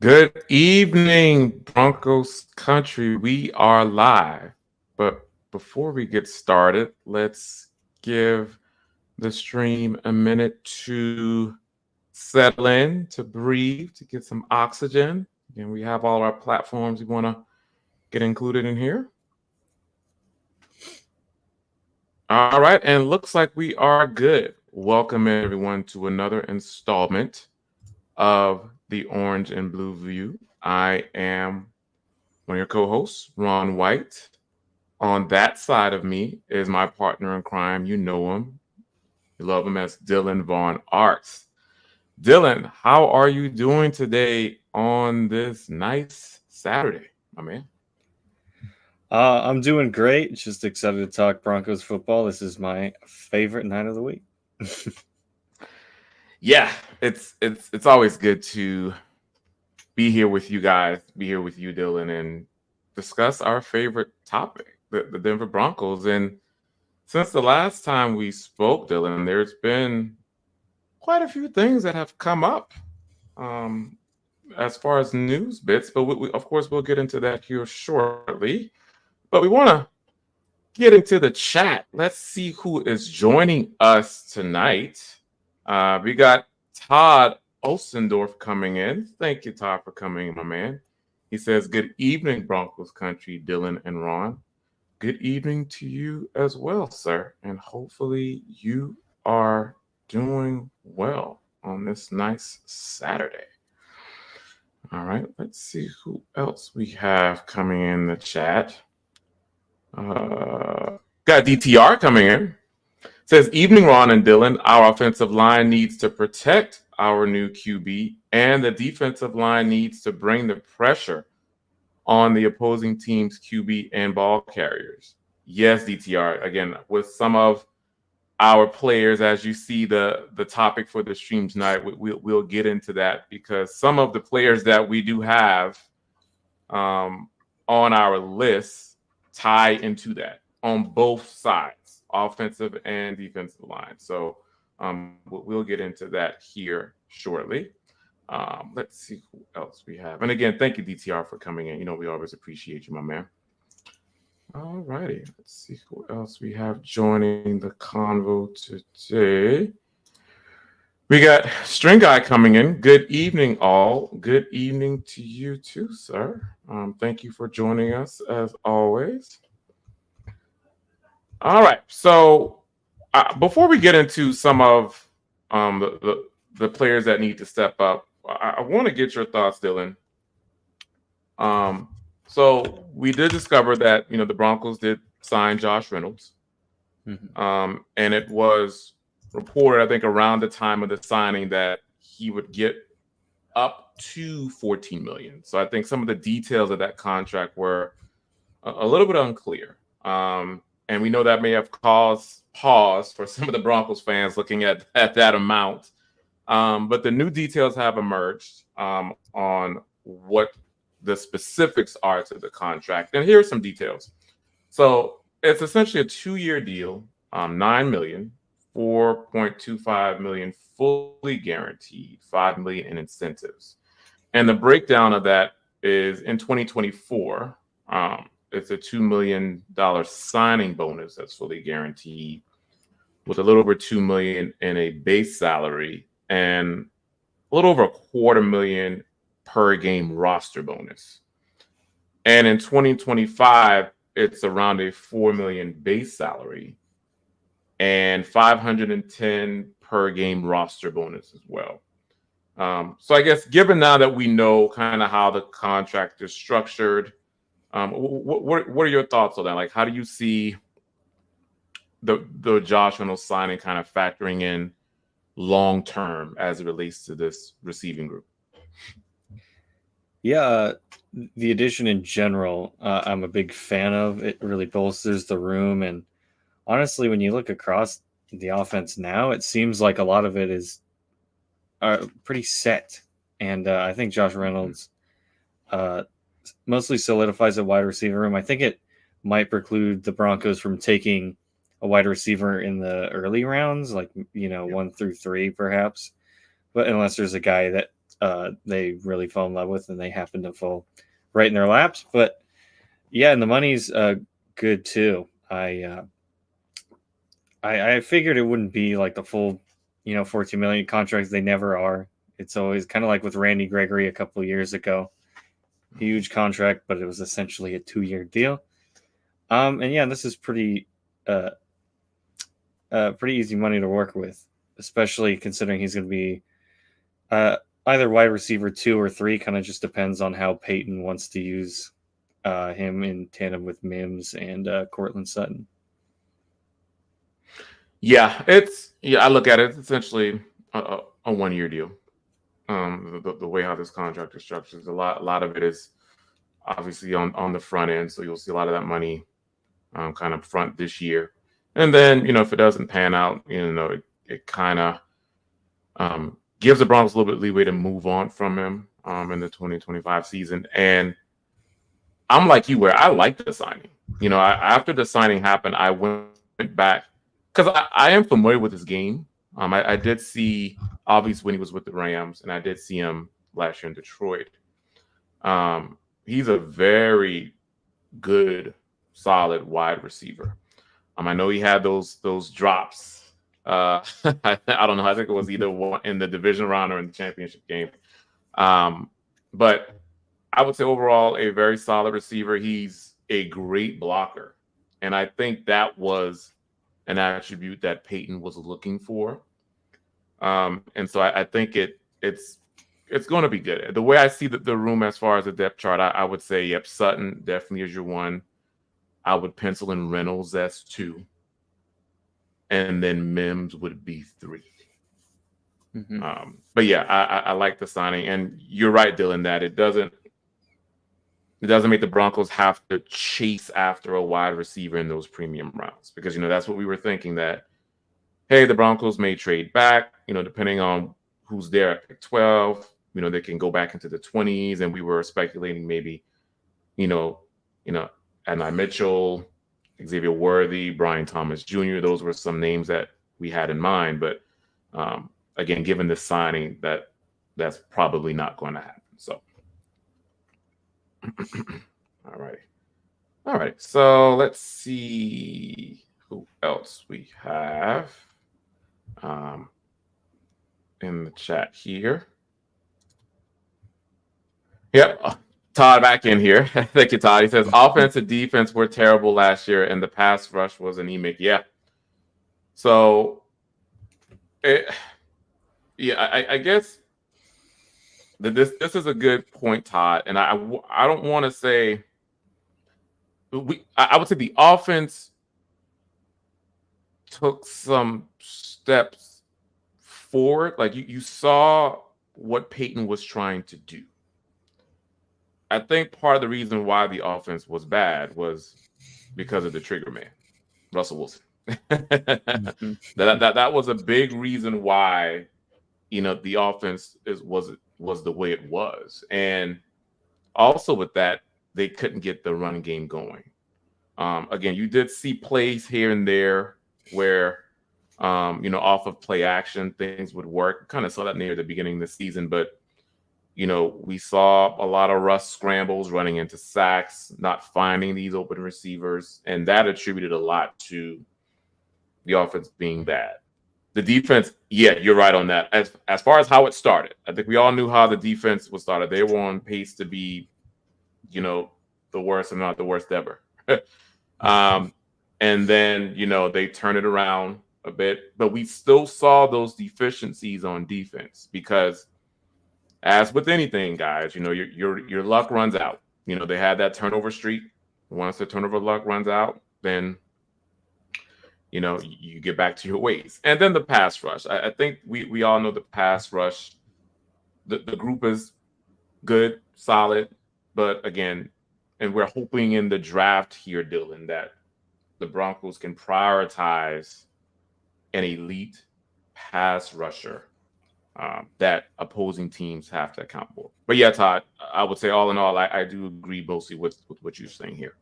Good evening, Broncos country. We are live. But before we get started, let's give the stream a minute to settle in, to breathe, to get some oxygen. And we have all our platforms we want to get included in here. All right, and looks like we are good. Welcome everyone to another installment of the Orange and Blue View. I am one of your co-hosts, Ron White. On that side of me is my partner in crime. You know him. You love him as Dylan Vaughn Arts. Dylan, how are you doing today on this nice Saturday, my man? I'm doing great. Just excited to talk Broncos football. This is my favorite night of the week. Yeah, it's always good to be here with you guys, be here with you, Dylan, and discuss our favorite topic, the Denver Broncos. And since the last time we spoke, Dylan, there's been quite a few things that have come up um, as far as news bits, but of course we'll get into that here shortly. But we want to get into the chat. Let's see who is joining us tonight. We got Todd Osendorf coming in. Thank you, Todd, for coming in, my man. He says, "Good evening, Broncos country, Dylan and Ron. Good evening to you as well, sir. And hopefully you are doing well on this nice Saturday." All right, let's see who else we have coming in the chat. Got DTR coming in. Says, "Evening, Ron and Dylan. Our offensive line needs to protect our new QB, and the defensive line needs to bring the pressure on the opposing team's QB and ball carriers." Yes, DTR. Again, with some of our players, as you see the topic for the stream tonight, we'll get into that because some of the players that we do have on our list tie into that on both sides, offensive and defensive line. So we'll get into that here shortly. Let's see who else we have. And again, thank you, DTR, for coming in. You know, we always appreciate you, my man. All righty. Let's see who else we have joining the convo today. We got String Guy coming in. Good evening, all. Good evening to you too, sir. Thank you for joining us as always. All right. So before we get into some of the players that need to step up, I want to get your thoughts, Dylan. So we did discover that the Broncos did sign Josh Reynolds, and it was reported, I think, around the time of the signing that he would get up to $14 million. So I think some of the details of that contract were a little bit unclear, and we know that may have caused pause for some of the Broncos fans looking at that amount. But the new details have emerged on what the specifics are to the contract. And here's some details. So it's essentially a 2-year deal, $9 million, $4.25 million fully guaranteed, $5 million in incentives. And the breakdown of that is in 2024, it's a $2 million signing bonus that's fully guaranteed, with a little over $2 million in a base salary and a little over $250,000 per game roster bonus. And in 2025, it's around a $4 million base salary and $510,000 per game roster bonus as well. So I guess given now that we know kind of how the contract is structured, what are your thoughts on that? Like, how do you see the Josh Reynolds signing kind of factoring in long term as it relates to this receiving group? Yeah, the addition in general, I'm a big fan of. It really bolsters the room. And honestly, when you look across the offense now, it seems like a lot of it is pretty set. And I think Josh Reynolds mostly solidifies a wide receiver room. I think it might preclude the Broncos from taking a wide receiver in the early rounds, like 1 through 3 perhaps. But unless there's a guy that they really fell in love with, and they happen to fall right in their laps. But yeah, and the money's good too. I figured it wouldn't be like the full, 14 million contracts. They never are. It's always kind of like with Randy Gregory a couple of years ago. Huge contract, but it was essentially a 2-year deal. And yeah, this is pretty easy money to work with, especially considering he's going to be either wide receiver 2 or 3. Kind of just depends on how Peyton wants to use him in tandem with Mims and Cortland Sutton. Yeah, I look at it, it's essentially a 1-year deal. The way how this contract is structured, a lot of it is obviously on the front end, so you'll see a lot of that money kind of front this year, and then if it doesn't pan out, it kind of gives the Broncos a little bit of leeway to move on from him in the 2025 season. And I'm like you, where I liked the signing. After the signing happened, I went back because I am familiar with his game. I did see, obviously, when he was with the Rams, and I did see him last year in Detroit. He's a very good, solid wide receiver. I know he had those drops. I don't know. I think it was either one in the division round or in the championship game. But I would say overall a very solid receiver. He's a great blocker, and I think that was an attribute that Peyton was looking for. And so I think it's going to be good. The way I see the room as far as the depth chart, I would say, yep, Sutton definitely is your 1. I would pencil in Reynolds as 2. And then Mims would be 3. Mm-hmm. But yeah, I like the signing. And you're right, Dylan, that it doesn't make the Broncos have to chase after a wide receiver in those premium rounds. Because, that's what we were thinking, that, hey, the Broncos may trade back, depending on who's there at pick 12. They can go back into the 20s. And we were speculating maybe, Adonai Mitchell, Xavier Worthy, Brian Thomas Jr. Those were some names that we had in mind. But again, given this signing, that's probably not going to happen. So, all right. So let's see who else we have in the chat here. Yep. Todd back in here. Thank you, Todd. He says, offense and defense were terrible last year, and the pass rush was anemic. Yeah. So, I guess that this is a good point, Todd. And I don't want to say I would say the offense took some steps forward. Like you saw what Peyton was trying to do. I think part of the reason why the offense was bad was because of the trigger man, Russell Wilson. That was a big reason why, the offense was the way it was. And also with that, they couldn't get the run game going. Again, you did see plays here and there where, off of play action, things would work. Kind of saw that near the beginning of the season, but we saw a lot of Russ scrambles, running into sacks, not finding these open receivers, and that attributed a lot to the offense being bad. The defense, yeah, you're right on that. As far as how it started, I think we all knew how the defense was started. They were on pace to be, the worst, if not the worst ever. And then, they turned it around a bit, but we still saw those deficiencies on defense because, as with anything, guys, your luck runs out. They had that turnover streak. Once the turnover luck runs out, then you get back to your ways. And then the pass rush. I think we all know the pass rush. The group is good, solid, but again, and we're hoping in the draft here, Dylan, that the Broncos can prioritize an elite pass rusher that opposing teams have to account for. But yeah, Todd, I would say all in all, I do agree mostly with what you're saying here.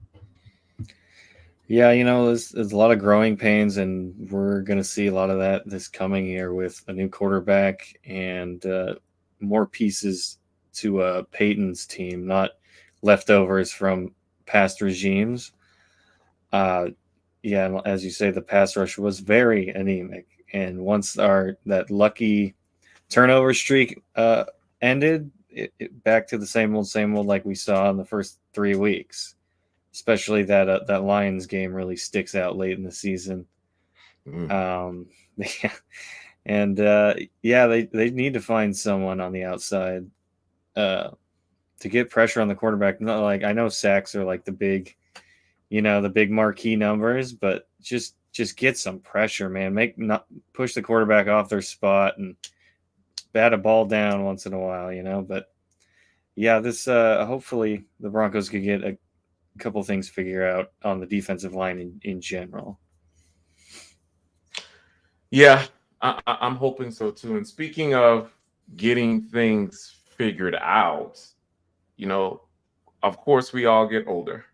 Yeah, there's a lot of growing pains, and we're going to see a lot of that this coming year with a new quarterback and more pieces to Peyton's team, not leftovers from past regimes. Yeah, as you say, the pass rush was very anemic, and once that lucky turnover streak ended, back to the same old like we saw in the first 3 weeks. Especially that Lions game really sticks out late in the season. Yeah. And they need to find someone on the outside to get pressure on the quarterback. Not like, I know sacks are like the big marquee numbers, but just get some pressure, man. Not push the quarterback off their spot and bat a ball down once in a while. But yeah, this hopefully the Broncos could get a couple things figured out on the defensive line in general. Yeah, I'm hoping so too. And speaking of getting things figured out, of course we all get older.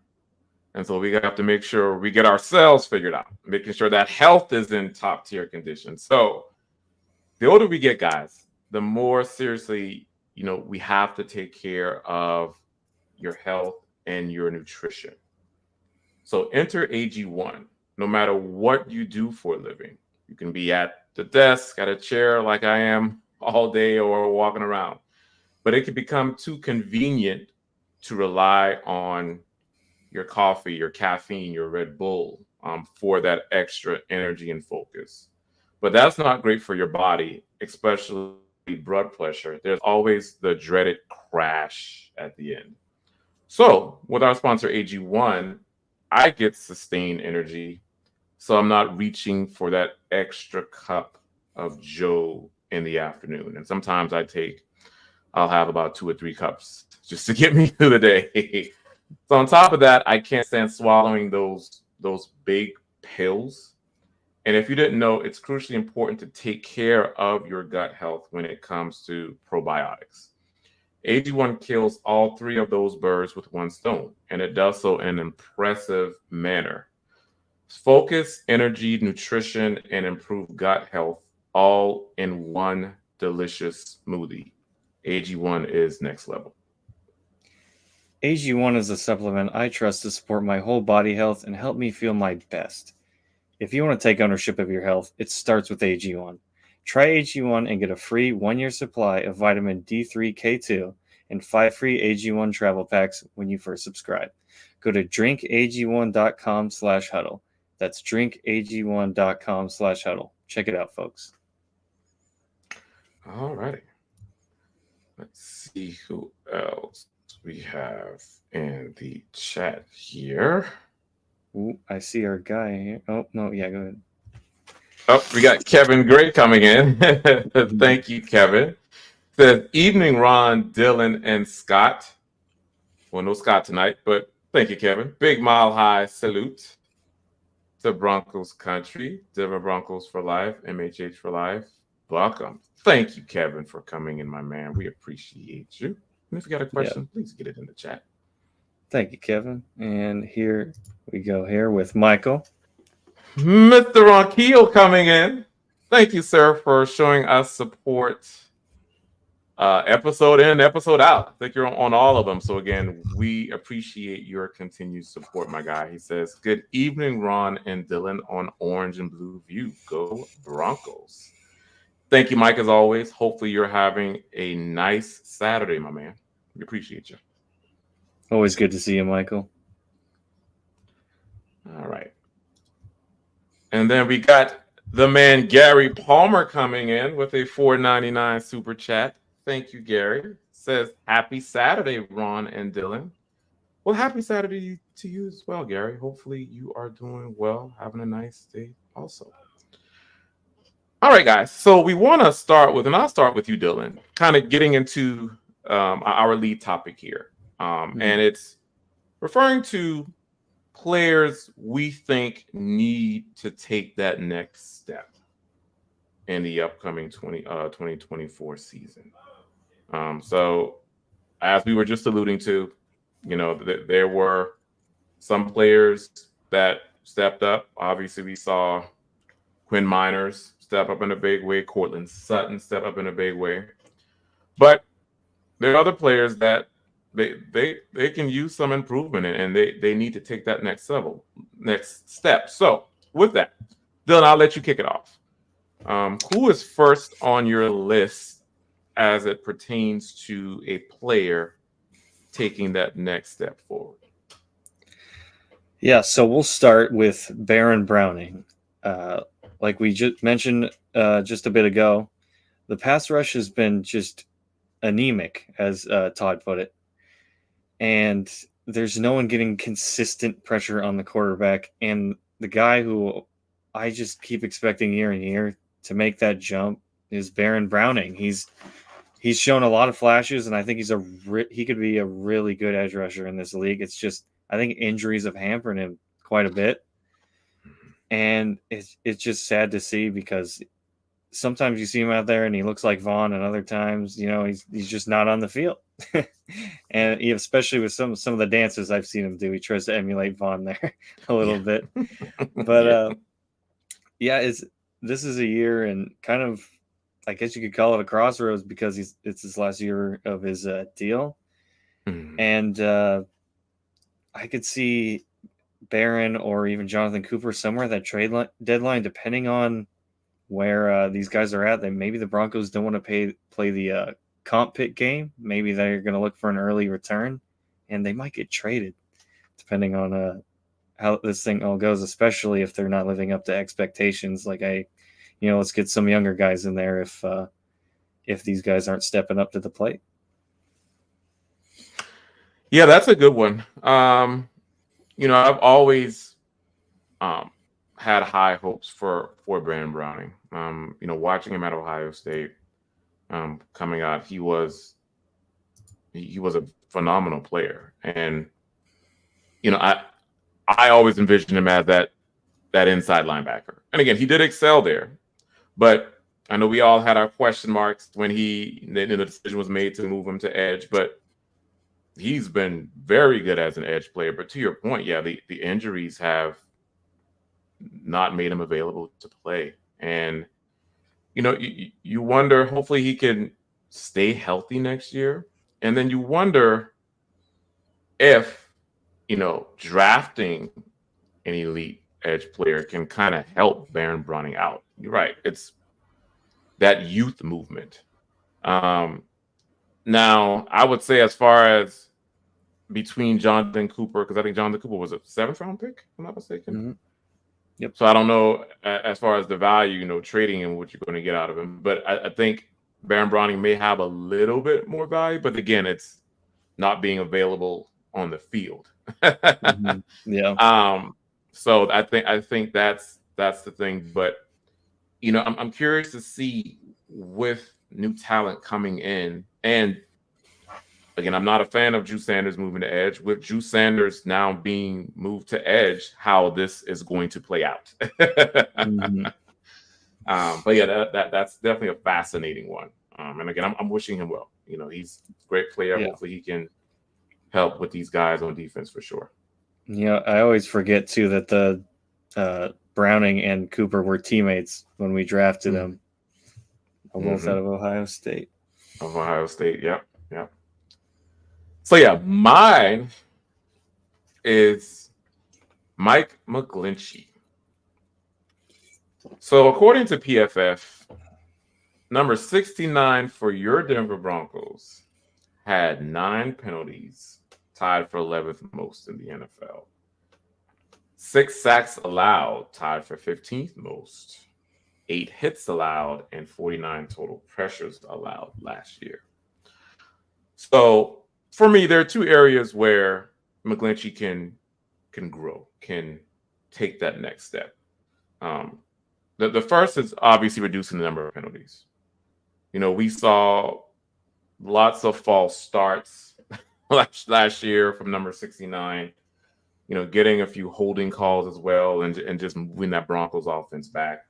And so we have to make sure we get ourselves figured out, making sure that health is in top tier condition. So the older we get, guys, the more seriously, we have to take care of your health and your nutrition. So enter AG1, no matter what you do for a living. You can be at the desk, at a chair like I am all day, or walking around. But it can become too convenient to rely on your coffee, your caffeine, your Red Bull for that extra energy and focus. But that's not great for your body, especially blood pressure. There's always the dreaded crash at the end. So with our sponsor AG1, I get sustained energy, so I'm not reaching for that extra cup of Joe in the afternoon. And sometimes I'll have about 2 or 3 cups just to get me through the day. So on top of that, I can't stand swallowing those big pills. And if you didn't know, it's crucially important to take care of your gut health when it comes to probiotics. AG1 kills all 3 of those birds with one stone, and it does so in an impressive manner. Focus, energy, nutrition, and improved gut health all in one delicious smoothie. AG1 is next level. AG1 is a supplement I trust to support my whole body health and help me feel my best. If you want to take ownership of your health, it starts with AG1. Try AG1 and get a free 1-year supply of vitamin D3K2 and 5 free AG1 travel packs when you first subscribe. Go to drinkag1.com/huddle. That's drinkag1.com/huddle. Check it out, folks. All righty. Let's see who else we have in the chat here. Ooh, I see our guy here. Oh, no, yeah, go ahead. Oh, we got Kevin Gray coming in. Thank you, Kevin. Says, evening, Ron, Dylan, and Scott. Well, no Scott tonight, but thank you, Kevin. Big Mile High salute to Broncos country. Denver Broncos for life. MHH for life. Welcome. Thank you, Kevin, for coming in, my man. We appreciate you. And if you got a question, please get it in the chat. Thank you, Kevin. And here we go here with Michael. Mr. Ronquillo coming in. Thank you, sir, for showing us support episode in, episode out. I think you're on all of them. So again, we appreciate your continued support, my guy. He says, good evening, Ron and Dylan on Orange and Blue View. Go Broncos. Thank you, Mike, as always. Hopefully you're having a nice Saturday, my man. We appreciate you. Always good to see you, Michael. All right. And then we got the man Gary Palmer coming in with a $4.99 super chat. Thank you, Gary. Says, happy Saturday, Ron and Dylan. Well, happy Saturday to you as well, Gary. Hopefully you are doing well, having a nice day also. All right, guys. So we want to start with, and I'll start with you, Dylan, kind of getting into our lead topic here. And it's referring to players we think need to take that next step in the upcoming 2024 season. So as we were just alluding to, there were some players that stepped up. Obviously, we saw Quinn Miners step up in a big way. Cortland Sutton step up in a big way. But there are other players that they can use some improvement, and they need to take that next step. So with that, Dylan, I'll let you kick it off. Who is first on your list as it pertains to a player taking that next step forward? Yeah, so we'll start with Baron Browning. Like we just mentioned just a bit ago, the pass rush has been just anemic, as Todd put it. And there's no one getting consistent pressure on the quarterback. And the guy who I just keep expecting year and year to make that jump is Baron Browning. He's shown a lot of flashes, and I think he could be a really good edge rusher in this league. It's just I think injuries have hampered him quite a bit, and it's just sad to see because sometimes you see him out there and he looks like Vaughn, and other times he's just not on the field. And especially with some of the dances I've seen him do, he tries to emulate Vaughn there a little bit. But this is a year and kind of, I guess you could call it a crossroads because it's his last year of his deal. And I could see Barron or even Jonathan Cooper somewhere at that trade deadline, depending on where these guys are at. That maybe the Broncos don't want to play the comp pick game. Maybe they're going to look for an early return, and they might get traded, depending on how this thing all goes. Especially if they're not living up to expectations. Like let's get some younger guys in there if these guys aren't stepping up to the plate. Yeah, that's a good one. I've always had high hopes for Baron Browning. Watching him at Ohio State coming out, he was a phenomenal player, and I always envisioned him as that inside linebacker. And again, he did excel there, but I know we all had our question marks when the decision was made to move him to edge, but he's been very good as an edge player. But to your point, yeah, the injuries have not made him available to play. And, you wonder, hopefully he can stay healthy next year. And then you wonder if, drafting an elite edge player can kind of help Baron Browning out. You're right. It's that youth movement. Now, I would say as far as between Jonathan Cooper, because I think Jonathan Cooper was a 7th round pick, if I'm not mistaken. Mm-hmm. Yep. So I don't know as far as the value, trading and what you're going to get out of him. But I think Baron Browning may have a little bit more value. But again, it's not being available on the field. Mm-hmm. Yeah. So I think that's the thing. But I'm curious to see with new talent coming in, and again, I'm not a fan of Drew Sanders moving to edge. With Drew Sanders now being moved to edge, how this is going to play out. Mm-hmm. But yeah, that's definitely a fascinating one. And again, I'm wishing him well. He's a great player. Yeah. Hopefully he can help with these guys on defense for sure. I always forget too that the Browning and Cooper were teammates when we drafted them. Both out of Ohio State. Yep. So yeah, mine is Mike McGlinchey. So according to PFF, number 69 for your Denver Broncos had 9 penalties, tied for 11th most in the NFL. 6 sacks allowed, tied for 15th most. 8 hits allowed, and 49 total pressures allowed last year. So for me, there are 2 areas where McGlinchey can grow, can take that next step. The first is obviously reducing the number of penalties. We saw lots of false starts last year from number 69. Getting a few holding calls as well, and just moving that Broncos offense back.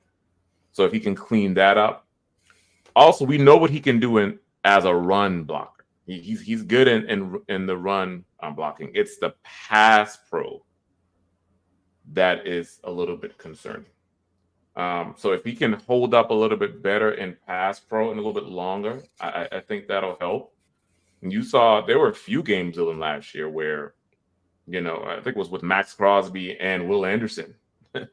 So if he can clean that up. Also, we know what he can do as a run blocker. He's good in the run blocking. It's the pass pro that is a little bit concerning. So if he can hold up a little bit better in pass pro and a little bit longer, I think that'll help. And you saw there were a few games in last year where, I think it was with Max Crosby and Will Anderson.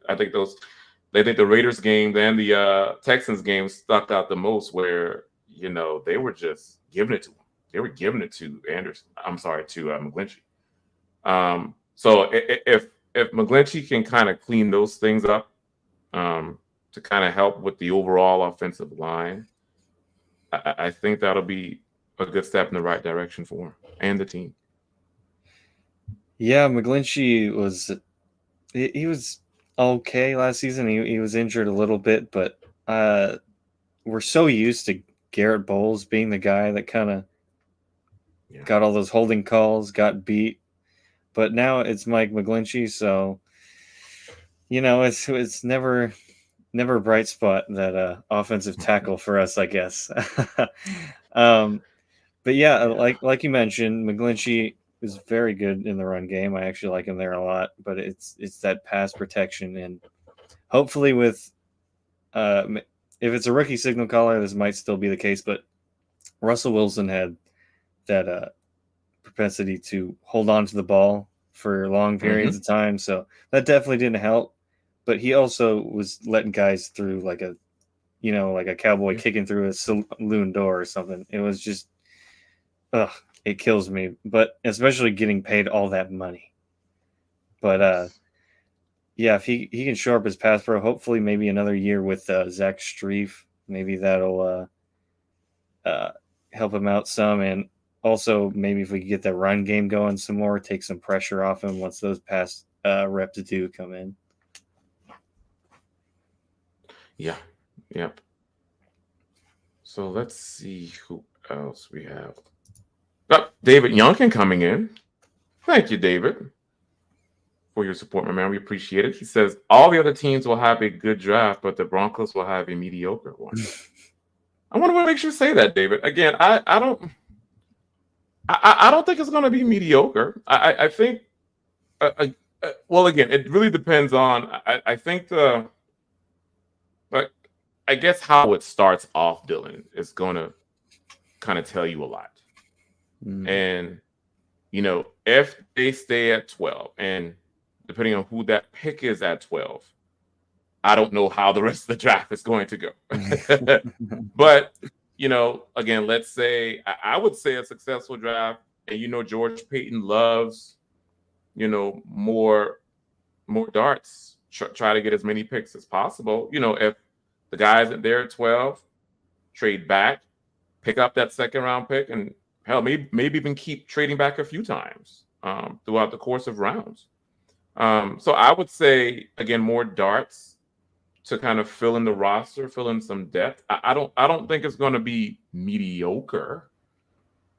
I think the Raiders game and the Texans game stuck out the most where, they were just giving it to him. They were giving it to Anderson. I'm sorry, to McGlinchey. So if McGlinchey can kind of clean those things up, to kind of help with the overall offensive line, I think that'll be a good step in the right direction for him and the team. Yeah, McGlinchey he was okay last season. He was injured a little bit, but we're so used to Garrett Bowles being the guy that kind of got all those holding calls, got beat. But now it's Mike McGlinchey, so it's never a bright spot, that offensive tackle for us, I guess. But yeah, like you mentioned, McGlinchey is very good in the run game. I actually like him there a lot, but it's that pass protection, and hopefully with if it's a rookie signal caller, this might still be the case, but Russell Wilson had that propensity to hold on to the ball for long periods of time, so that definitely didn't help. But he also was letting guys through like a cowboy kicking through a saloon door or something. It was just, it kills me. But especially getting paid all that money. But yeah, if he can shore up his pass pro, hopefully maybe another year with Zach Strief, maybe that'll help him out some. And also maybe if we could get that run game going some more, take some pressure off him once those pass reps do come in. Yeah. Yep. So let's see who else we have. Oh, David Youngkin coming in. Thank you, David, for your support, my man. We appreciate it. He says all the other teams will have a good draft, but the Broncos will have a mediocre one. I want to make sure to say that, David. Again, I don't think it's going to be mediocre. I think, well, again, it really depends on. I think I guess how it starts off, Dylan, is going to kind of tell you a lot. And, if they stay at 12, and depending on who that pick is at 12, I don't know how the rest of the draft is going to go. But, again, let's say, I would say a successful draft, and, George Payton loves, more darts, try to get as many picks as possible. If the guys that there at 12 trade back, pick up that second round pick, and hell, maybe even keep trading back a few times throughout the course of rounds. So I would say, again, more darts to kind of fill in the roster, fill in some depth. I don't think it's going to be mediocre.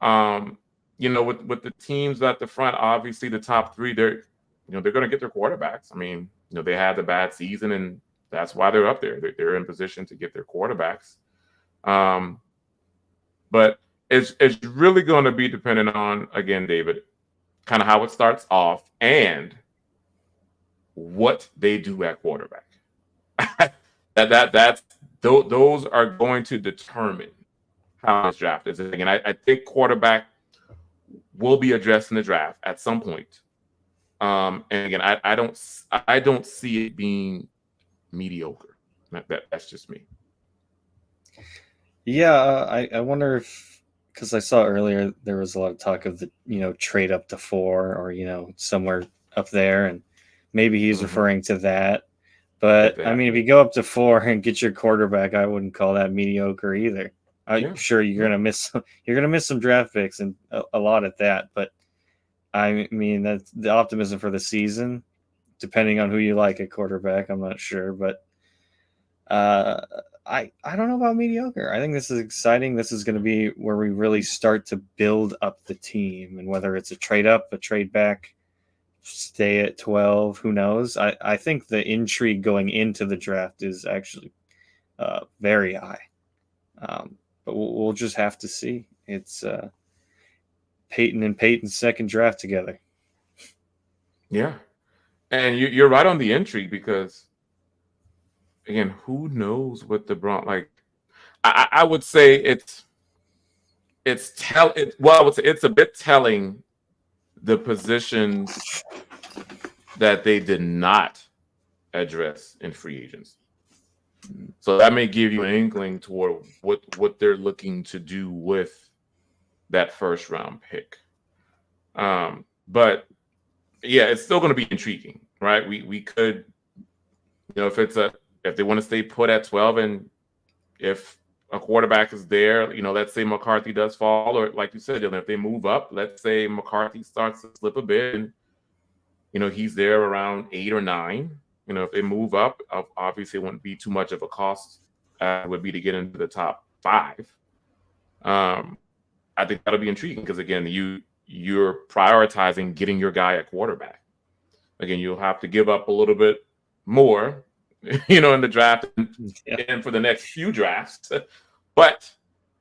With the teams at the front, obviously the top three, they're going to get their quarterbacks. I mean, they had the bad season, and that's why they're up there. They're in position to get their quarterbacks. But it's really going to be dependent on, again, David, kind of how it starts off and what they do at quarterback. Those are going to determine how this draft is. Again, I think quarterback will be addressed in the draft at some point. And again, I don't see it being mediocre. That's just me. Yeah, I wonder if, because I saw earlier there was a lot of talk of the trade up to 4 or somewhere up there, and maybe he's referring to that. But I mean, if you go up to 4 and get your quarterback, I wouldn't call that mediocre either. I'm sure you're gonna miss some draft picks, and a lot at that. But I mean, that's the optimism for the season, depending on who you like at quarterback. I'm not sure, but I don't know about mediocre. I think this is exciting. This is going to be where we really start to build up the team, and whether it's a trade up, a trade back, stay at 12, who knows? I think the intrigue going into the draft is actually very high. But we'll just have to see. It's Peyton and Peyton's second draft together. Yeah. And you're right on the intrigue, because again, who knows what the Broncos like? I would say well, I would say it's a bit telling the positions that they did not address in free agents. So that may give you an inkling toward what they're looking to do with that first round pick. But yeah, it's still going to be intriguing, right? We could, if they want to stay put at 12, and if a quarterback is there, let's say McCarthy does fall, or like you said, Dylan, if they move up, let's say McCarthy starts to slip a bit, and he's there around 8 or 9. If they move up, obviously it wouldn't be too much of a cost. It would be to get into the top 5. I think that'll be intriguing because again, you're prioritizing getting your guy at quarterback. Again, you'll have to give up a little bit more, in the draft and for the next few drafts. But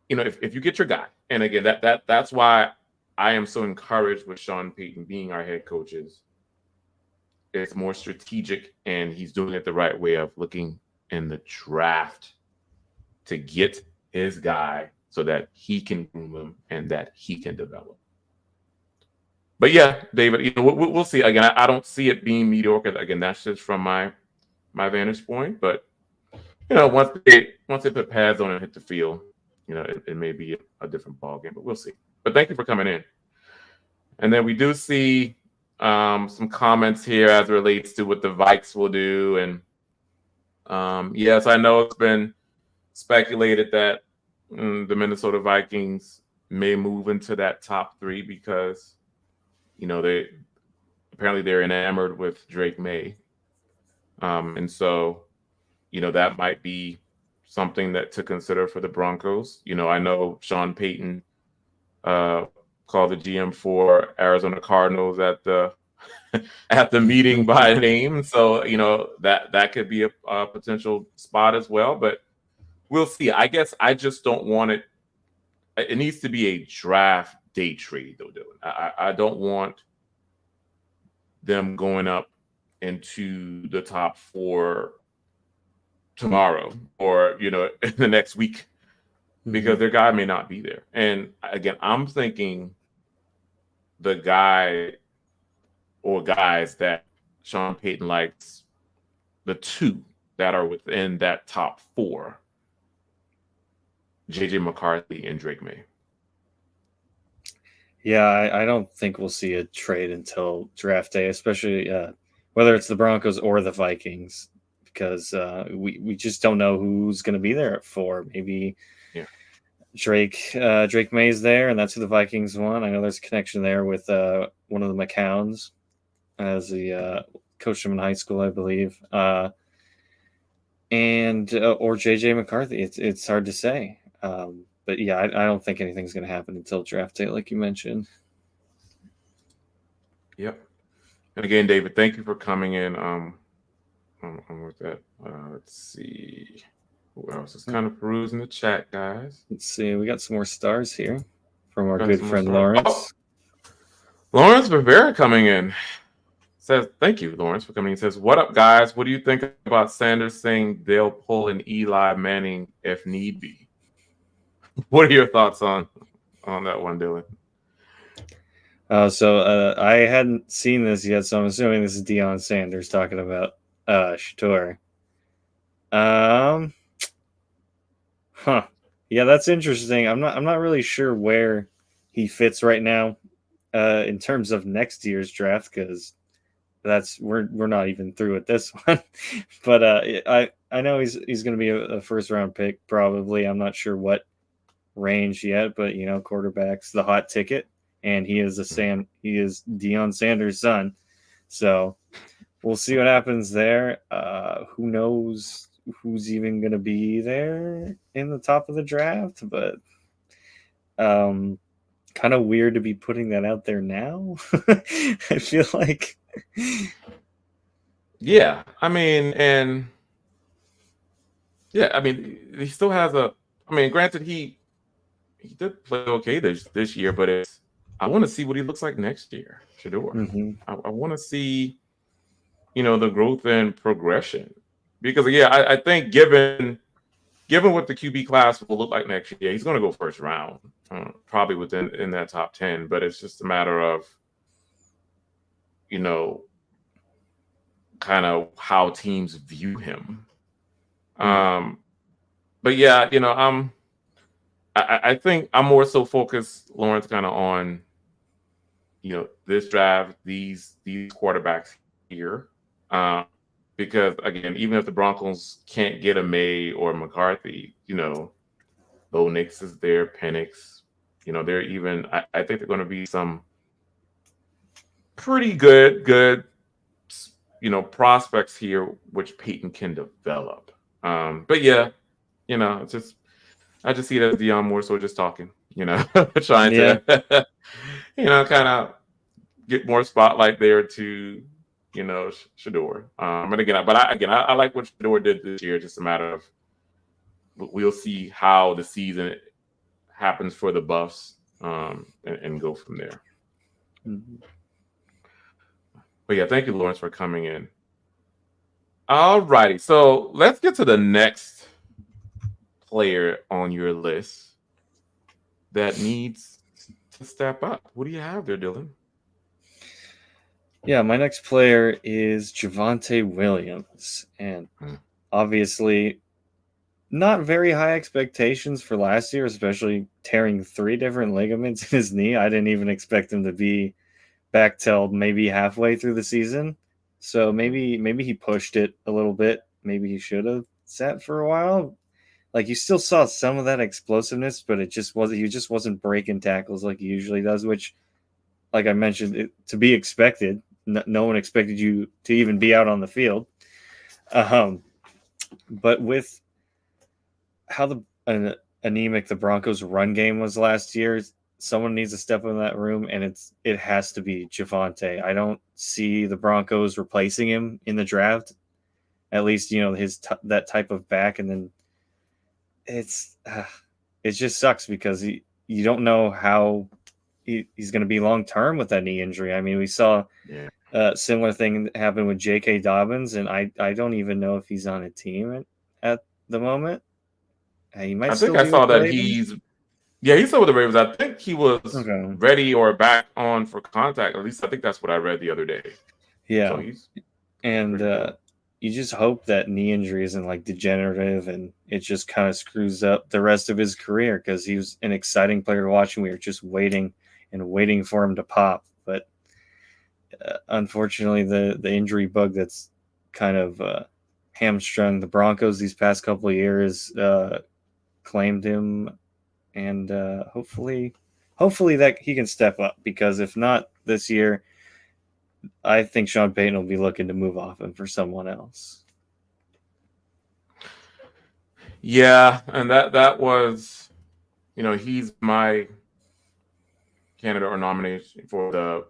if you get your guy, and again, that's why I am so encouraged with Sean Payton being our head coach. It's more strategic, and he's doing it the right way of looking in the draft to get his guy so that he can groom him and that he can develop. But yeah, David, we'll see. Again, I don't see it being mediocre. Again, that's just from my vantage point. But once they put pads on and hit the field, it may be a different ball game. But we'll see. But thank you for coming in. And then we do see some comments here as it relates to what the Vikes will do. And yes, I know it's been speculated that the Minnesota Vikings may move into that top 3 because they're enamored with Drake May, and so that might be something that to consider for the Broncos. I know Sean Payton called the GM for Arizona Cardinals at the meeting by name, so that could be a potential spot as well. But we'll see. I guess I just don't want it. It needs to be a draft day trade, though, Dylan. I don't want them going up into the top 4 tomorrow or, in the next week because their guy may not be there. And again, I'm thinking the guy or guys that Sean Payton likes, the 2 that are within that top 4, JJ McCarthy and Drake May. Yeah, I don't think we'll see a trade until draft day, especially whether it's the Broncos or the Vikings, because we just don't know who's going to be there at 4. Maybe Drake May's there, and that's who the Vikings want. I know there's a connection there with one of the McCowns, as he coached him in high school, I believe, and or JJ McCarthy. It's hard to say. But yeah, I don't think anything's going to happen until draft day, like you mentioned. Yep. And again, David, thank you for coming in. I'm with that. Let's see. Who else is kind of perusing the chat, guys? Let's see. We got some more stars here from our good friend Lawrence. Oh. Lawrence Rivera coming in. Says, thank you, Lawrence, for coming in. Says, what up, guys? What do you think about Sanders saying they'll pull an Eli Manning if need be? What are your thoughts on that one, Dylan? So I hadn't seen this yet, so I'm assuming this is Deion Sanders talking about Shador. Yeah, that's interesting. I'm not really sure where he fits right now in terms of next year's draft, because we're not even through with this one. But I know he's going to be a first round pick probably. I'm not sure what range yet, but quarterback's the hot ticket, and he is Deion Sanders' son, so we'll see what happens there. Who knows who's even going to be there in the top of the draft, but kind of weird to be putting that out there now. I feel like he still has granted he did play okay this year, but I want to see what he looks like next year, Shador. I want to see, the growth and progression, because I think given what the QB class will look like next year, he's going to go first round, probably within in that top 10. But it's just a matter of, kind of how teams view him. But yeah, I think I'm more so focused, Lawrence, kind of on, this draft, these quarterbacks here, because again, even if the Broncos can't get a May or McCarthy, Bo Nix is there, Penix, they're even. I think they're going to be some pretty good, prospects here, which Peyton can develop. But yeah, it's just. I just see it as Dion more so just talking, trying to, kind of get more spotlight there to, Shador. And again, I like what Shador did this year. Just a matter of we'll see how the season happens for the Buffs, and go from there. Mm-hmm. But yeah, thank you, Lawrence, for coming in. All righty, so let's get to the next player on your list that needs to step up. What do you have there, Dylan? Yeah, my next player is Javonte Williams, and obviously not very high expectations for last year, especially tearing 3 different ligaments in his knee. I didn't even expect him to be back till maybe halfway through the season. So maybe he pushed it a little bit. Maybe he should have sat for a while. Like, you still saw some of that explosiveness, but he just wasn't breaking tackles like he usually does, which, like I mentioned, to be expected. No one expected you to even be out on the field. But with how anemic the Broncos' run game was last year, someone needs to step in that room, and it has to be Javonte. I don't see the Broncos replacing him in the draft. At least, that type of back, and then it just sucks because you don't know how he's going to be long term with that knee injury. I mean, we saw a similar thing happen with J.K. Dobbins, and I don't even know if he's on a team at the moment. He might. I think I saw that he's still with the Ravens. I think he was ready or back on for contact. At least I think that's what I read the other day. Yeah, so you just hope that knee injury isn't like degenerative and it just kind of screws up the rest of his career, because he was an exciting player to watch and we were just waiting for him to pop. But unfortunately, the injury bug that's kind of hamstrung the Broncos these past couple of years claimed him, and hopefully that he can step up, because if not this year, I think Sean Payton will be looking to move off him for someone else. Yeah, and that was, he's my candidate or nomination for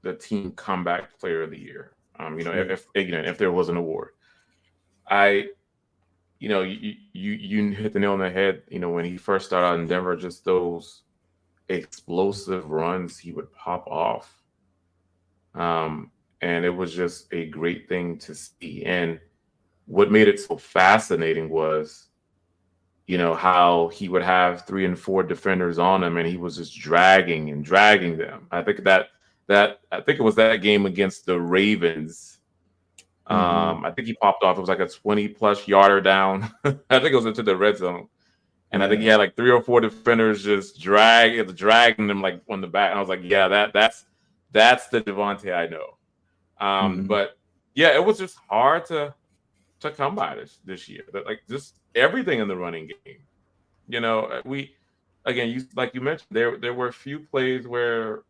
the team comeback player of the year. If there was an award, you hit the nail on the head. When he first started out in Denver, just those explosive runs he would pop off. And it was just a great thing to see. And what made it so fascinating was, how he would have 3 and 4 defenders on him, and he was just dragging them. I think it was that game against the Ravens. I think he popped off. It was like a 20+ yarder down. I think it was into the red zone. And I think he had like 3 or 4 defenders just dragging them like on the back. And I was like, yeah, that's the Javonte I know. But yeah, it was just hard to come by this year. Like, just everything in the running game. Like you mentioned, there were a few plays where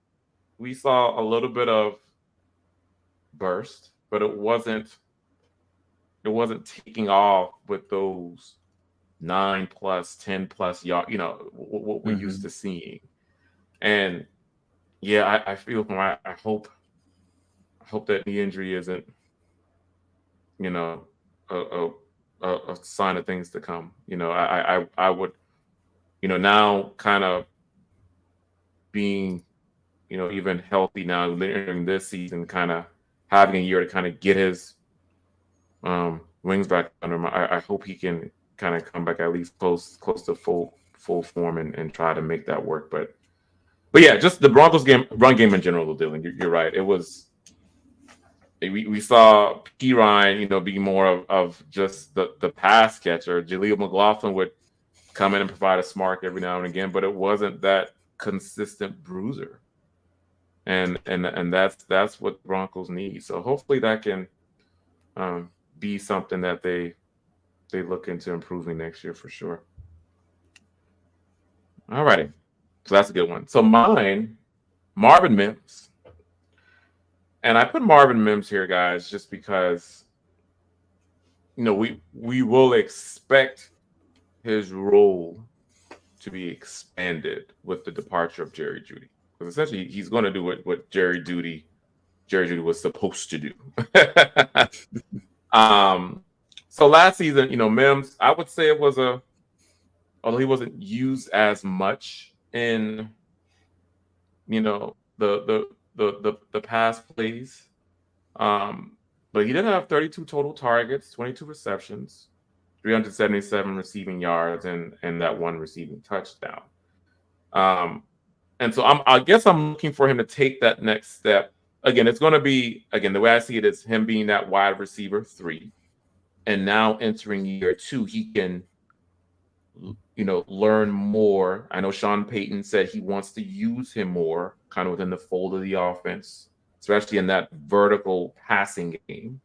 we saw a little bit of burst, but it wasn't taking off with those 9+, 10+ yard, what we're used to seeing. And yeah, I feel I hope that knee injury isn't, a sign of things to come. I would, now kind of being, even healthy now during this season, kind of having a year to kind of get his wings back under him. I hope he can kind of come back at least close to full form and try to make that work. But yeah, just the Broncos run game in general, Dylan. You're right. It was we saw P. Ryan, be more of just the pass catcher. Jaleel McLaughlin would come in and provide a spark every now and again, but it wasn't that consistent bruiser. And that's what the Broncos need. So hopefully that can be something that they look into improving next year for sure. All righty. So that's a good one. So mine, Marvin Mims. And I put Marvin Mims here, guys, just because we will expect his role to be expanded with the departure of Jerry Jeudy. Because essentially he's going to do what Jerry Jeudy was supposed to do. So last season, Mims, I would say it was although he wasn't used as much in the pass plays. But he did have 32 total targets, 22 receptions, 377 receiving yards, and that one receiving touchdown. And so I guess I'm looking for him to take that next step. Again, it's going to be, the way I see it is him being that wide receiver 3. And now entering year 2, he can, learn more. I know Sean Payton said he wants to use him more kind of within the fold of the offense, especially in that vertical passing game.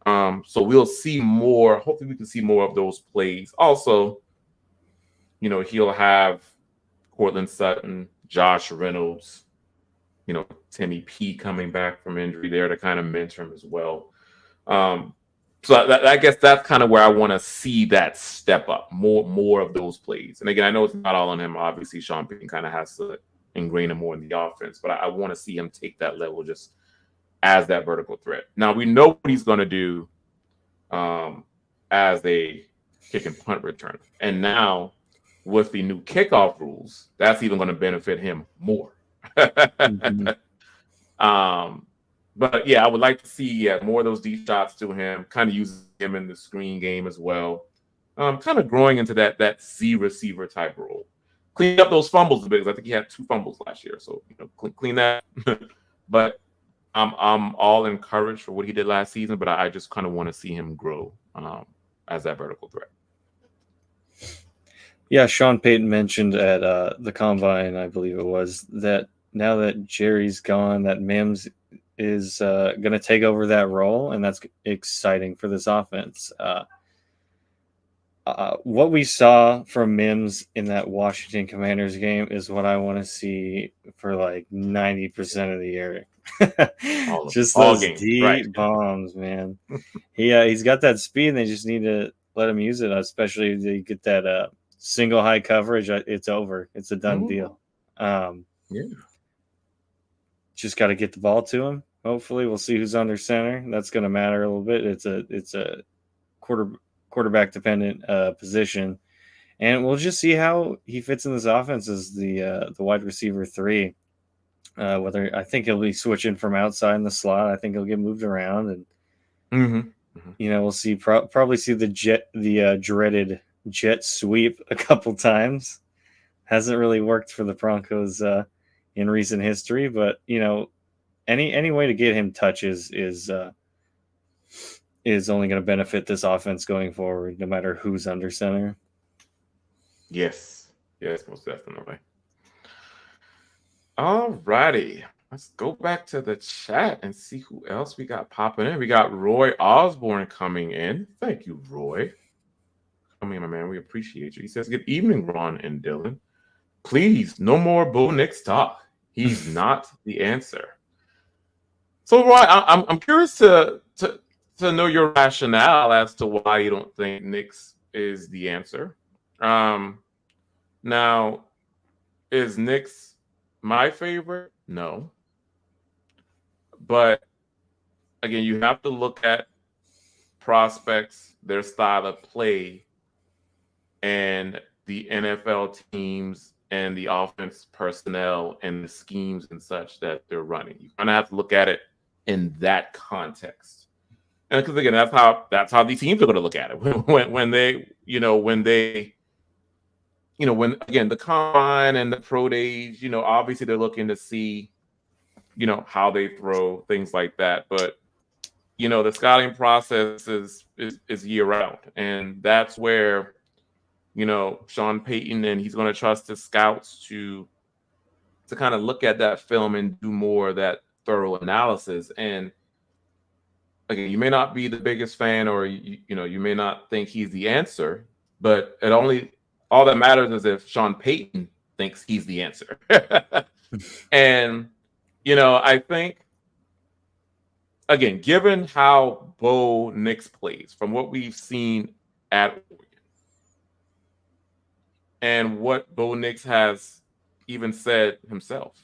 So we'll see more. Hopefully we can see more of those plays. Also, he'll have Cortland Sutton, Josh Reynolds, Timmy P coming back from injury there to kind of mentor him as well. So I guess that's kind of where I want to see that step up, more of those plays. And again, I know it's not all on him. Obviously, Sean Payton kind of has to ingrain him more in the offense, but I want to see him take that level just as that vertical threat. Now, we know what he's going to do as a kick and punt returner. And now, with the new kickoff rules, that's even going to benefit him more. Mm-hmm. But yeah, I would like to see more of those deep shots to him, kind of using him in the screen game as well. Kind of growing into that Z receiver type role. Clean up those fumbles a bit, because I think he had 2 fumbles last year. So clean that. But I'm all encouraged for what he did last season, but I just kind of want to see him grow as that vertical threat. Yeah, Sean Payton mentioned at the Combine, I believe it was, that now that Jerry's gone, that Mims is going to take over that role, and that's exciting for this offense. What we saw from Mims in that Washington Commanders game is what I want to see for like 90% of the year. Just those deep bombs, man. He's got that speed, and they just need to let him use it, especially if they get that single high coverage. It's over. It's a done deal. Just got to get the ball to him. Hopefully, we'll see who's under center. That's going to matter a little bit. It's a quarterback dependent position, and we'll just see how he fits in this offense as the wide receiver 3. Whether I think he'll be switching from outside in the slot. I think he'll get moved around, and we'll see probably see the dreaded jet sweep a couple times. Hasn't really worked for the Broncos in recent history, but any way to get him touches is only going to benefit this offense going forward, no matter who's under center. Yes, most definitely. All righty, let's go back to the chat and see who else we got popping in. We got Roy Osborne coming in. Thank you, Roy. Come in, my man. We appreciate you. He says, "Good evening, Ron and Dylan. Please, no more Bo Nix talk. He's not the answer." So, Roy, I'm curious to know your rationale as to why you don't think Nix is the answer. Now, is Nix my favorite? No. But again, you have to look at prospects, their style of play, and the NFL teams and the offense personnel and the schemes and such that they're running. You kind of have to look at it in that context. And because again, that's how these teams are going to look at it when they, when again the combine and the pro days, obviously they're looking to see, how they throw, things like that. But the scouting process is year round, and that's where Sean Payton, and he's going to trust his scouts to kind of look at that film and do more of that thorough analysis. And again, you may not be the biggest fan, or you may not think he's the answer, but all that matters is if Sean Payton thinks he's the answer. And I think, again, given how Bo Nix plays, from what we've seen at Oregon, and what Bo Nix has even said himself,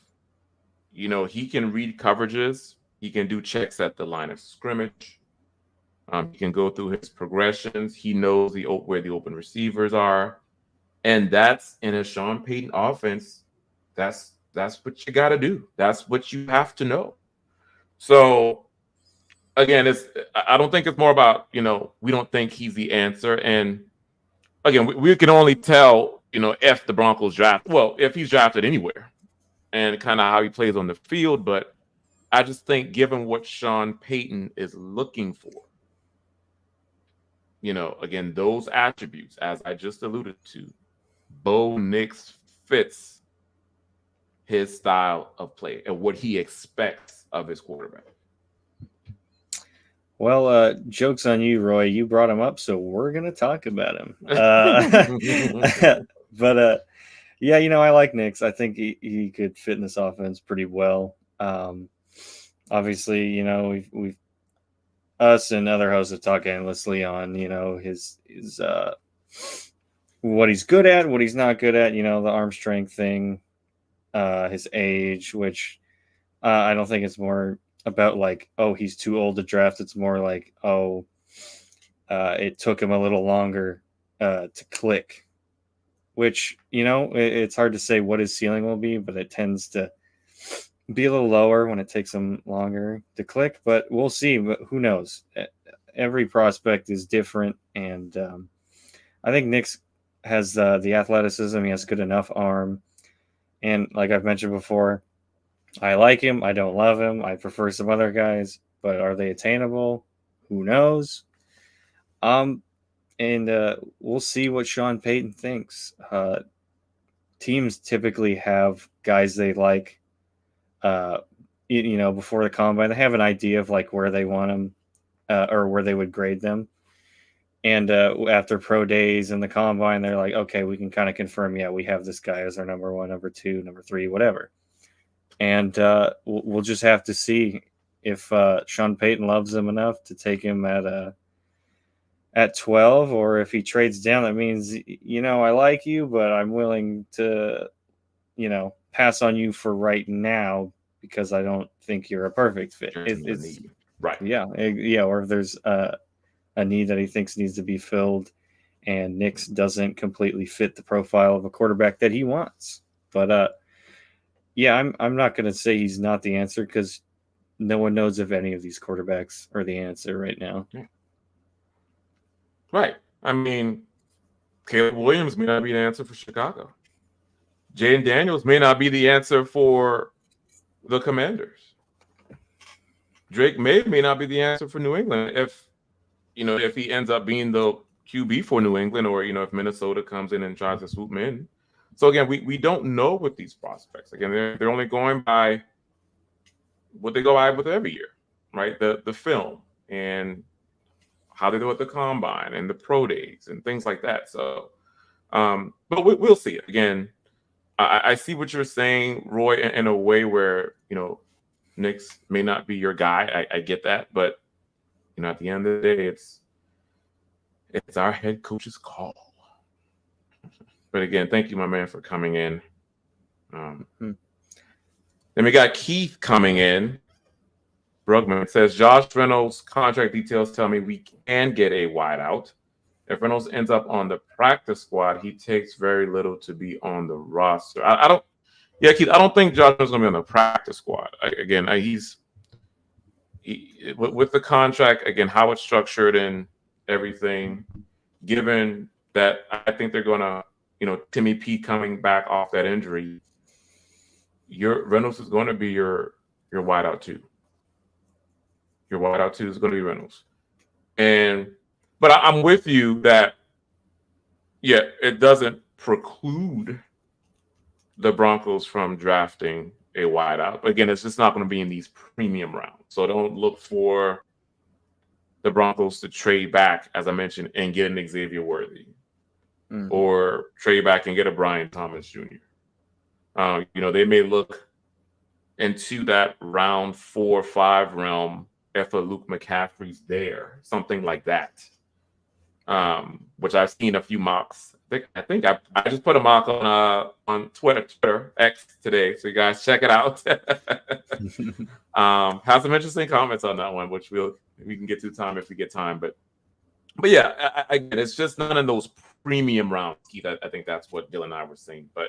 he can read coverages, he can do checks at the line of scrimmage, he can go through his progressions, he knows where the open receivers are, and that's in a Sean Payton offense. That's what you got to do. That's what you have to know. So again, I don't think it's more about, we don't think he's the answer. And again, we can only tell, if the Broncos if he's drafted anywhere, and kind of how he plays on the field. But I just think, given what Sean Payton is looking for, again, those attributes, as I just alluded to, Bo Nix fits his style of play and what he expects of his quarterback. Well, joke's on you, Roy. You brought him up, so we're going to talk about him. But yeah, I like Nix. I think he could fit in this offense pretty well. Obviously, we've us and other hosts have talked endlessly on, his what he's good at, what he's not good at, the arm strength thing, his age, which I don't think it's more about like, oh, he's too old to draft. It's more like, oh, it took him a little longer to click, which, it's hard to say what his ceiling will be, but it tends to be a little lower when it takes him longer to click. But we'll see. But who knows? Every prospect is different, and I think Nix has the athleticism. He has good enough arm, and like I've mentioned before, I like him. I don't love him. I prefer some other guys, but are they attainable? Who knows? And we'll see what Sean Payton thinks. Teams typically have guys they like, before the combine. They have an idea of like where they want them, or where they would grade them. And after pro days and the combine, they're like, okay, we can kind of confirm, yeah, we have this guy as our number 1, number 2, number 3, whatever. And we'll just have to see if Sean Payton loves him enough to take him at 12, or if he trades down. That means, I like you, but I'm willing to, pass on you for right now because I don't think you're a perfect fit. It's right. Yeah. Or if there's a need that he thinks needs to be filled, and Nix doesn't completely fit the profile of a quarterback that he wants. But yeah, I'm not going to say he's not the answer, because no one knows if any of these quarterbacks are the answer right now. Yeah. Right. I mean, Caleb Williams may not be the answer for Chicago. Jaden Daniels may not be the answer for the Commanders. Drake may not be the answer for New England if he ends up being the QB for New England, or if Minnesota comes in and tries to swoop him in. So again, we don't know with these prospects. Again, they're only going by what they go by with every year, right? The film and how they do at the combine and the pro days and things like that. So, but we'll see. Again, I see what you're saying, Roy, in a way where Nix may not be your guy. I get that, but at the end of the day, it's our head coach's call. But again, thank you, my man, for coming in. Then we got Keith coming in. Brugman says, Josh Reynolds' contract details tell me we can get a wideout. If Reynolds ends up on the practice squad, he takes very little to be on the roster. Keith, I don't think Josh Reynolds is going to be on the practice squad. He's with the contract, again, how it's structured and everything, given that I think they're going to, Timmy P coming back off that injury, your Reynolds is going to be your wideout too. Your wideout too is going to be Reynolds. But I'm with you that, yeah, it doesn't preclude the Broncos from drafting a wideout. But again, it's just not going to be in these premium rounds. So don't look for the Broncos to trade back, as I mentioned, and get an Xavier Worthy or trade back and get a Brian Thomas Jr. They may look into that round 4 or 5 realm if a Luke McCaffrey's there, something like that. Which I've seen a few mocks. I think I just put a mock on Twitter X today, so you guys check it out. Have some interesting comments on that one, which we can get to time if we get time. But yeah, again, it's just none of those premium rounds, Keith. I think that's what Dylan and I were saying. But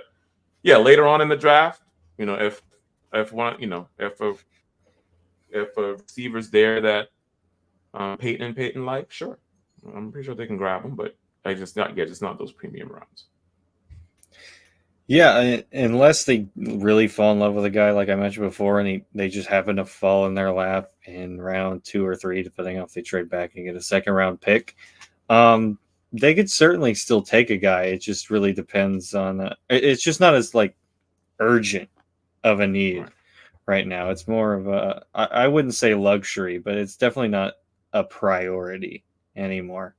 yeah, later on in the draft, if a receiver's there that Peyton like, sure. I'm pretty sure they can grab them, but just not those premium rounds. Yeah, unless they really fall in love with a guy, like I mentioned before, and they just happen to fall in their lap in round 2 or 3, depending on if they trade back and get a second round pick. They could certainly still take a guy. It just really depends on. It's just not as urgent of a need right now. It's more of I wouldn't say luxury, but it's definitely not a priority anymore.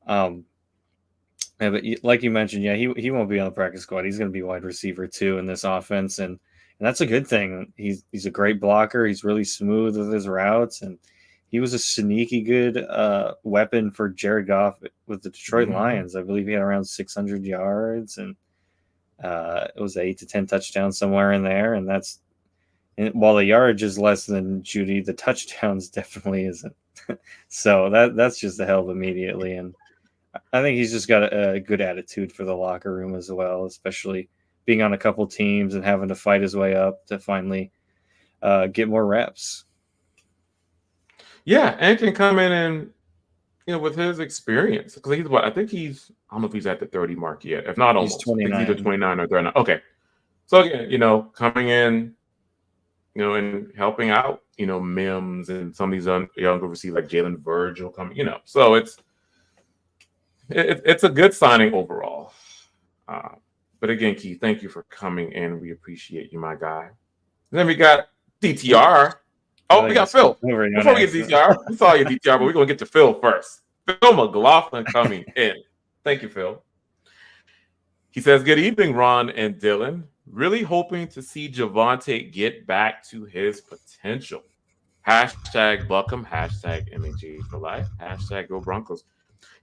But like you mentioned, yeah, he won't be on the practice squad. He's going to be wide receiver too in this offense, and that's a good thing. He's a great blocker. He's really smooth with his routes, and he was a sneaky good weapon for Jared Goff with the Detroit Lions. I believe he had around 600 yards, and it was 8 to 10 touchdowns somewhere in there. And while the yardage is less than Judy, the touchdowns definitely isn't. So that's just a help immediately. And I think he's just got a good attitude for the locker room as well, especially being on a couple teams and having to fight his way up to finally get more reps. Yeah, and can come in and, with his experience, because I don't know if he's at the 30 mark yet. If not, almost. He's 29. He's either 29 or 39. Okay. So again, coming in, and helping out, Mims and some of these younger receivers like Jalen Virgil coming, so it's a good signing overall. But again, Keith, thank you for coming in. We appreciate you, my guy. And then we got DTR. Oh, we got Phil. Before we get DTR, we saw you, DTR, but we're going to get to Phil first. Phil McLaughlin coming in. Thank you, Phil. He says, good evening, Ron and Dylan. Really hoping to see Javonte get back to his potential. Hashtag Buckham, hashtag MHA for life, hashtag Go Broncos.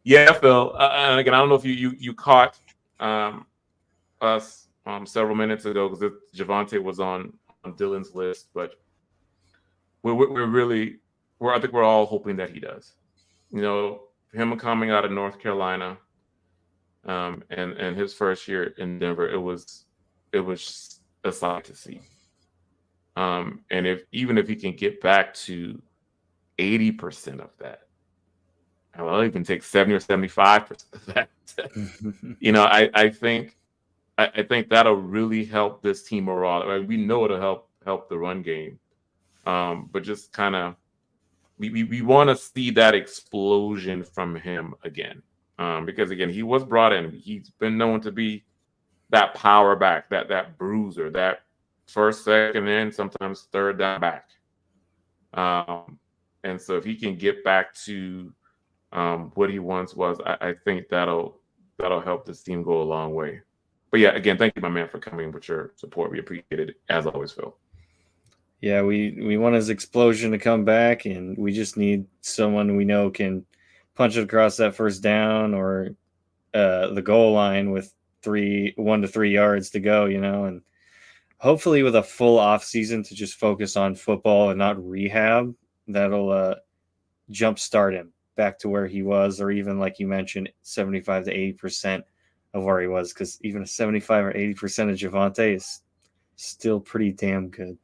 Yeah, Phil. And again, I don't know if you caught us several minutes ago because Javonte was on Dylan's list, but I think we're all hoping that he does. Him coming out of North Carolina, and his first year in Denver, it was a sight to see. And even if he can get back to 80% of that, I'll even take 70 or 75% of that. I think that'll really help this team overall. We know it'll help the run game, but just kind of we want to see that explosion from him again, because again he was brought in. He's been known to be that power back, that bruiser, that first, second, and sometimes third down back. And so if he can get back to what he once was, I think that'll help this team go a long way. But yeah, again, thank you, my man, for coming with your support. We appreciate it as always, Phil. Yeah, we want his explosion to come back, and we just need someone we know can punch it across that first down or the goal line with 1 to 3 yards to go, and hopefully with a full off season to just focus on football and not rehab, that'll jumpstart him back to where he was, or even like you mentioned, 75 to 80% of where he was, because even a 75 or 80% of Javonte is still pretty damn good.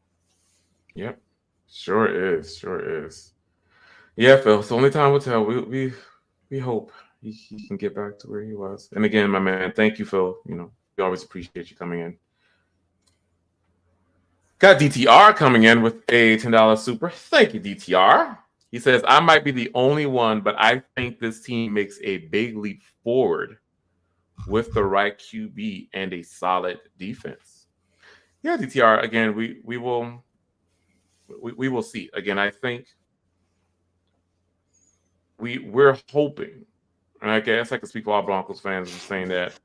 Yep. Sure is. Sure is. Yeah, Phil. It's the only time will tell. We hope he can get back to where he was. And again, my man, thank you, Phil. We always appreciate you coming in. Got DTR coming in with a $10 super. Thank you, DTR. He says, I might be the only one, but I think this team makes a big leap forward with the right QB and a solid defense. Yeah, DTR, again, we will see. Again, I think we're hoping, and I guess I can speak for all Broncos fans in saying that,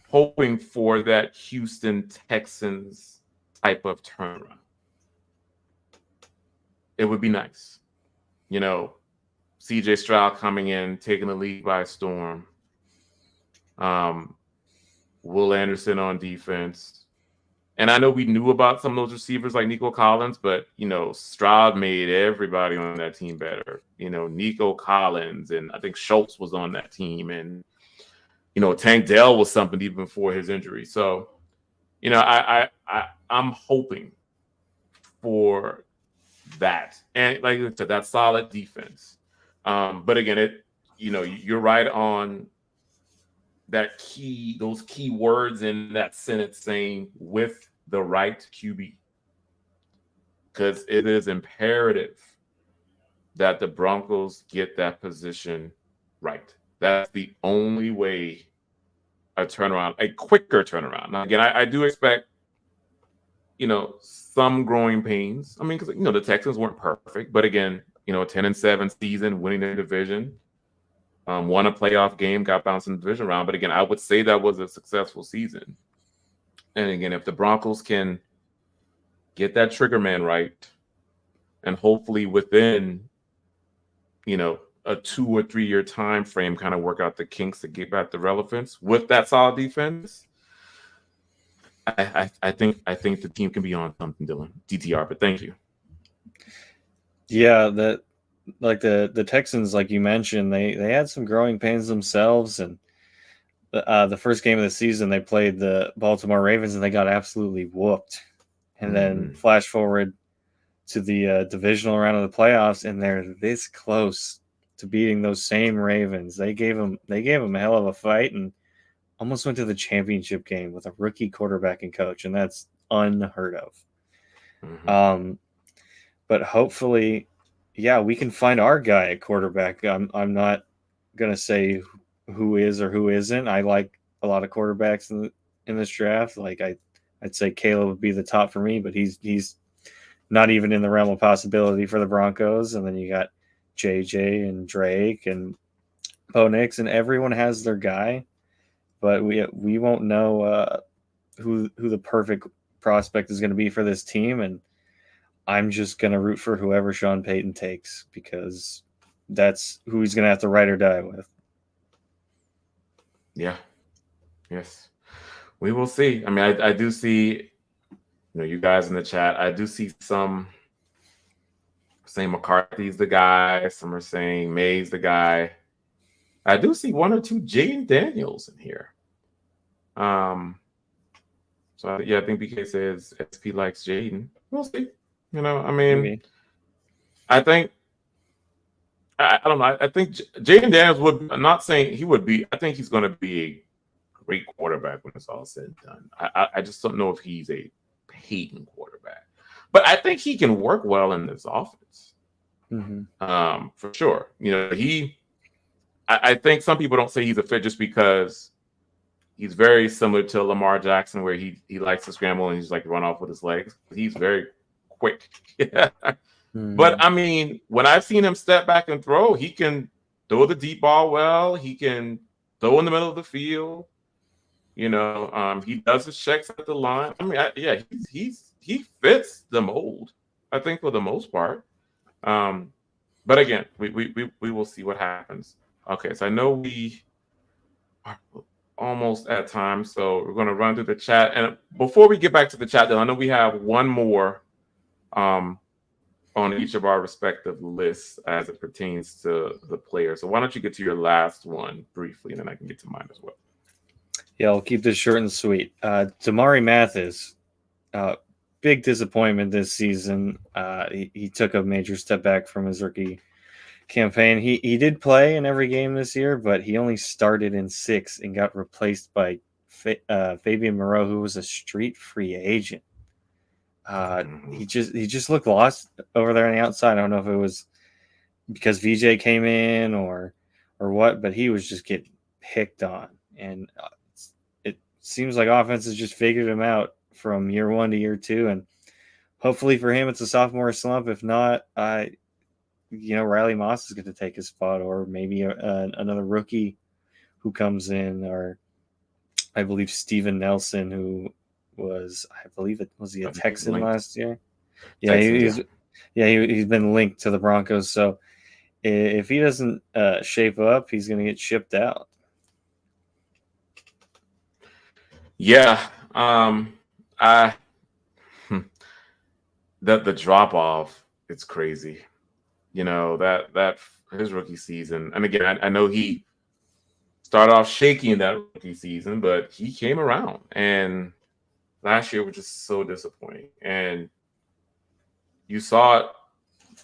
hoping for that Houston Texans type of turnaround. It would be nice. CJ Stroud coming in, taking the league by storm. Will Anderson on defense. And I know we knew about some of those receivers like Nico Collins, but, Stroud made everybody on that team better. Nico Collins, and I think Schultz was on that team. And, Tank Dell was something even before his injury. So, I'm hoping for that. And like I said, that solid defense. But again, you're right on those key words in that sentence saying with the right QB. Because it is imperative that the Broncos get that position right. That's the only way a quicker turnaround. Now, again, I do expect, some growing pains. I mean, because, the Texans weren't perfect. But again, 10-7 season, winning the division. Won a playoff game, got bounced in the division round. But again, I would say that was a successful season. And again, if the Broncos can get that trigger man right, and hopefully within, a 2 or 3 year time frame, kind of work out the kinks to get back the relevance with that solid defense, I think the team can be on something, Dylan. DTR, but thank you. Yeah, the Texans, like you mentioned, they had some growing pains themselves, and the first game of the season they played the Baltimore Ravens and they got absolutely whooped. And then flash forward to the divisional round of the playoffs, and they're this close to beating those same Ravens. They gave them a hell of a fight and almost went to the championship game with a rookie quarterback and coach, and that's unheard of. But hopefully, yeah, we can find our guy at quarterback. I'm not gonna say who is or who isn't. I like a lot of quarterbacks in this draft. Like I'd say Caleb would be the top for me, but he's not even in the realm of possibility for the Broncos. And then you got JJ and Drake and Bo Nix, and everyone has their guy, but we won't know who the perfect prospect is going to be for this team. And I'm just going to root for whoever Sean Payton takes, because that's who he's going to have to ride or die with. Yeah. Yes. We will see. I mean, I do see, you guys in the chat, I do see some saying McCarthy's the guy. Some are saying May's the guy. I do see 1 or 2 Jaden Daniels in here. So yeah, I think BK says SP likes Jaden. We'll see. I mean, maybe. I think I don't know. I think Jaden Daniels would. I'm not saying he would be. I think he's going to be a great quarterback when it's all said and done. I just don't know if he's a Peyton quarterback, but I think he can work well in this offense. For sure. I think some people don't say he's a fit just because he's very similar to Lamar Jackson, where he likes to scramble and he's like run off with his legs. He's very quick. But I mean, when I've seen him step back and throw, he can throw the deep ball well. He can throw in the middle of the field. He does his checks at the line. I mean, he fits the mold, I think, for the most part. But again, we will see what happens. Okay, so I know we are almost at time, so we're going to run through the chat. And before we get back to the chat, though, I know we have one more on each of our respective lists as it pertains to the players. So why don't you get to your last one briefly, and then I can get to mine as well. Yeah, I'll keep this short and sweet. Damari Mathis, big disappointment this season. He took a major step back from his rookie campaign. He did play in every game this year, but he only started in 6 and got replaced by Fabian Moreau, who was a street free agent. He just looked lost over there on the outside. I don't know if it was because VJ came in or what, but he was just getting picked on, and it seems like offenses just figured him out from year 1 to year 2, and hopefully for him it's a sophomore slump. If not, Riley Moss is going to take his spot, or maybe another rookie who comes in, or I believe Steven Nelson, who was he a Texan last year? Yeah, he's been linked to the Broncos. So if he doesn't shape up, he's going to get shipped out. Yeah, the drop off, it's crazy. That his rookie season, and again, I know he started off shaky in that rookie season, but he came around, and last year was just so disappointing. And you saw it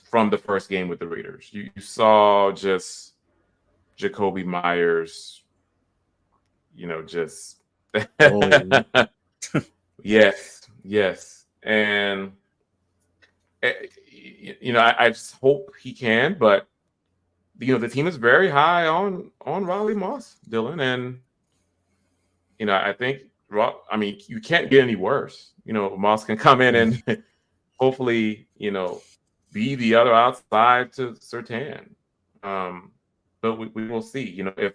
from the first game with the Raiders. You saw just Jacoby Myers, just yes. And I just hope he can, but the team is very high on Riley Moss, Dylan, and I think you can't get any worse. Moss can come in and hopefully be the other outside to Surtain, but we will see. If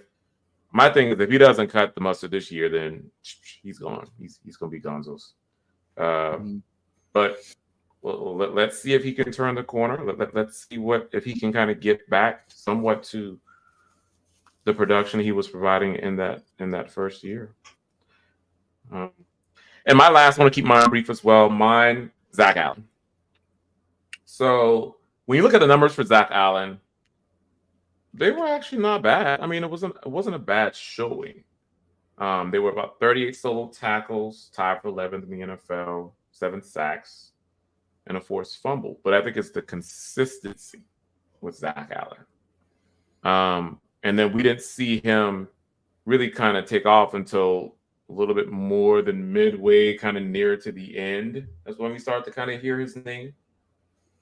my thing is, if he doesn't cut the mustard this year, then he's gone. He's going to be gonzos. But let's see if he can turn the corner. Let's see if he can kind of get back somewhat to the production he was providing in that first year. And my last, I want to keep mine brief as well. Mine, Zach Allen. So when you look at the numbers for Zach Allen, they were actually not bad. I mean, it wasn't a bad showing. They were about 38 solo tackles, tied for 11th in the NFL, 7 sacks, and a forced fumble. But I think it's the consistency with Zach Allen. And then we didn't see him really kind of take off until a little bit more than midway, kind of near to the end. That's when we start to kind of hear his name.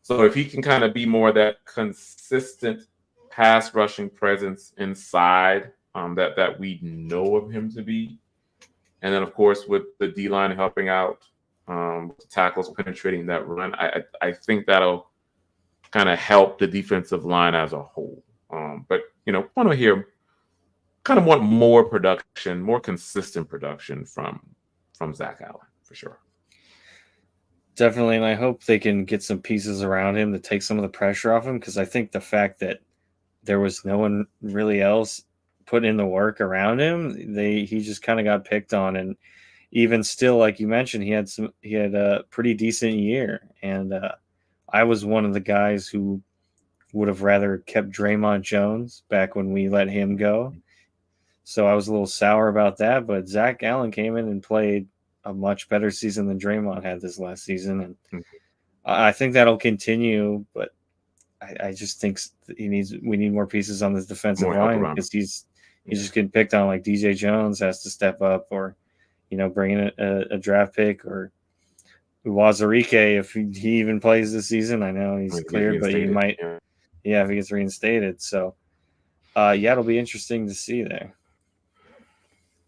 So if he can kind of be more that consistent pass rushing presence inside that we know of him to be, and then of course with the D-line helping out, with the tackles penetrating that run, I think that'll kind of help the defensive line as a whole. But want to hear, kind of want more production, more consistent production from Zach Allen for sure. Definitely, and I hope they can get some pieces around him to take some of the pressure off him, because I think the fact that there was no one really else put in the work around him, he just kind of got picked on. And even still, like you mentioned, he had a pretty decent year, and I was one of the guys who would have rather kept Draymond Jones back when we let him go. So I was a little sour about that, but Zach Allen came in and played a much better season than Draymond had this last season, and I think that'll continue. But I just think we need more pieces on this defensive line, because he's just getting picked on. Like DJ Jones has to step up, or bring in a draft pick, or Wazarike if he even plays this season. I know he's cleared, but he might, if he gets reinstated. So it'll be interesting to see there.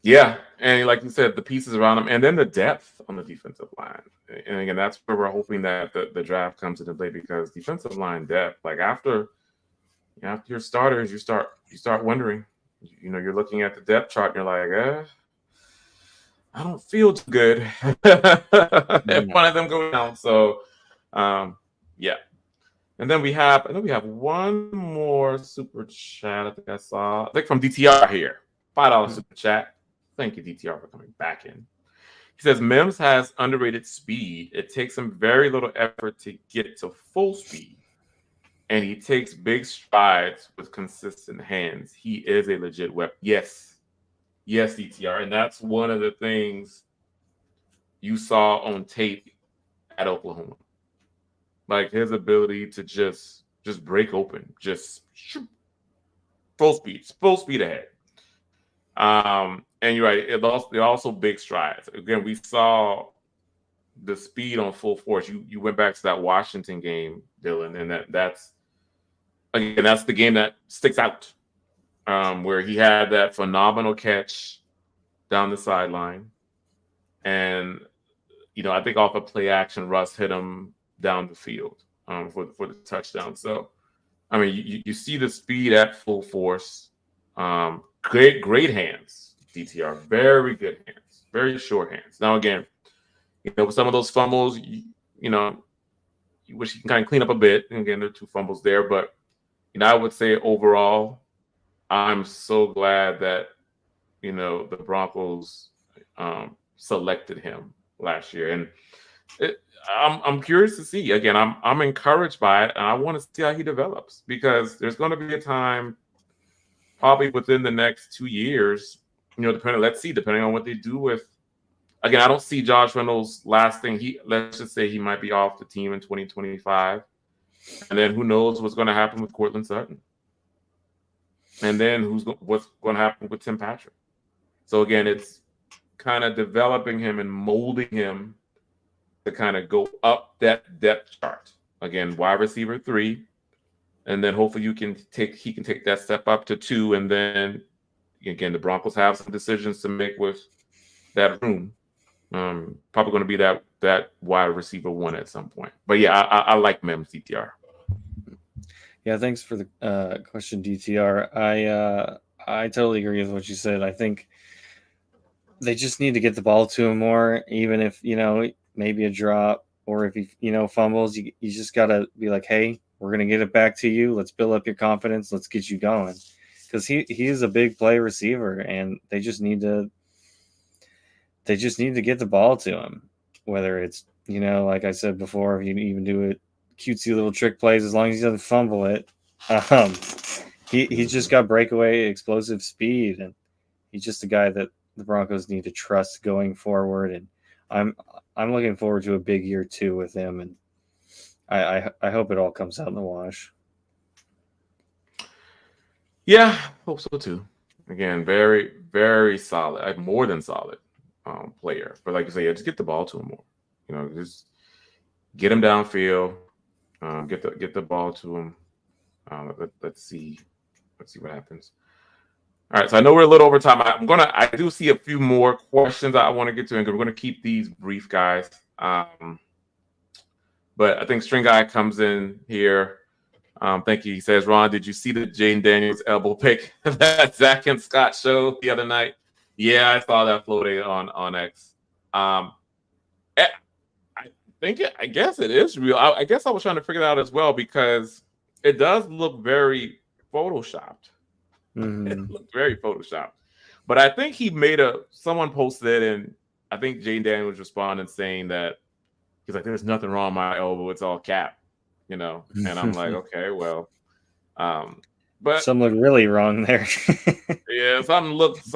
Yeah, and like you said, the pieces around him, and then the depth on the defensive line. And again, that's where we're hoping that the draft comes into play, because defensive line depth, like after your starters, you start wondering. You're looking at the depth chart, and you're like, I don't feel too good if one of them goes down. So, yeah. And then we have one more super chat. I think I saw from DTR here. $5 super chat. Thank you, DTR, for coming back in. He says, Mims has underrated speed. It takes him very little effort to get to full speed, and he takes big strides with consistent hands. He is a legit weapon. Yes, DTR. And that's one of the things you saw on tape at Oklahoma. Like his ability to just break open, just full speed ahead. And you're right. They're also big strides. Again, we saw the speed on full force. You went back to that Washington game, Dylan, and that's the game that sticks out, where he had that phenomenal catch down the sideline, and I think off a play action, Russ hit him down the field for the touchdown. So, I mean, you see the speed at full force. Great hands, DTR. Very good hands. Very short hands. Now, again, with some of those fumbles, you wish you can kind of clean up a bit. And again, there are 2 fumbles there, but I would say overall, I'm so glad that the Broncos selected him last year, and I'm curious to see. Again, I'm encouraged by it, and I want to see how he develops, because there's going to be a time, probably within the next 2 years, depending on what they do with. Again, I don't see Josh Reynolds lasting. Let's just say he might be off the team in 2025, and then who knows what's going to happen with Courtland Sutton, and then what's going to happen with Tim Patrick. So again, it's kind of developing him and molding him to kind of go up that depth chart. Again, wide receiver 3, and then hopefully he can take that step up to 2, and then again the Broncos have some decisions to make with that room. Probably going to be that wide receiver 1 at some point. But yeah, I like Mims, DTR. Yeah, thanks for the question, DTR. I totally agree with what you said. I think they just need to get the ball to him more, even if maybe a drop, or if he fumbles. You just gotta be like, hey, we're gonna get it back to you. Let's build up your confidence. Let's get you going, because he is a big play receiver, and they just need to get the ball to him. Whether it's like I said before, if you even do it cutesy little trick plays, as long as he doesn't fumble it. He's just got breakaway explosive speed, and he's just a guy that the Broncos need to trust going forward. And I'm looking forward to a big year 2 with him, and I hope it all comes out in the wash. Yeah, hope so too. Again, very, very solid, more than solid player. But like you say, just get the ball to him more. Just get him downfield. Get the ball to him. Let's see what happens. All right, so I know we're a little over time. I do see a few more questions I want to get to, and we're going to keep these brief, guys. But I think String Guy comes in here. Thank you. He says, Ron, did you see the Jane Daniels elbow pick that Zach and Scott showed the other night? Yeah, I saw that floating on X. I guess it is real. I guess I was trying to figure it out as well, because it does look very photoshopped. Mm-hmm. It looked very photoshopped. But I think someone posted it, and I think Jane Daniels responded saying that he's like, there's nothing wrong with my elbow. It's all cap, And I'm like, okay, well, but something looked really wrong there. Yeah, something looked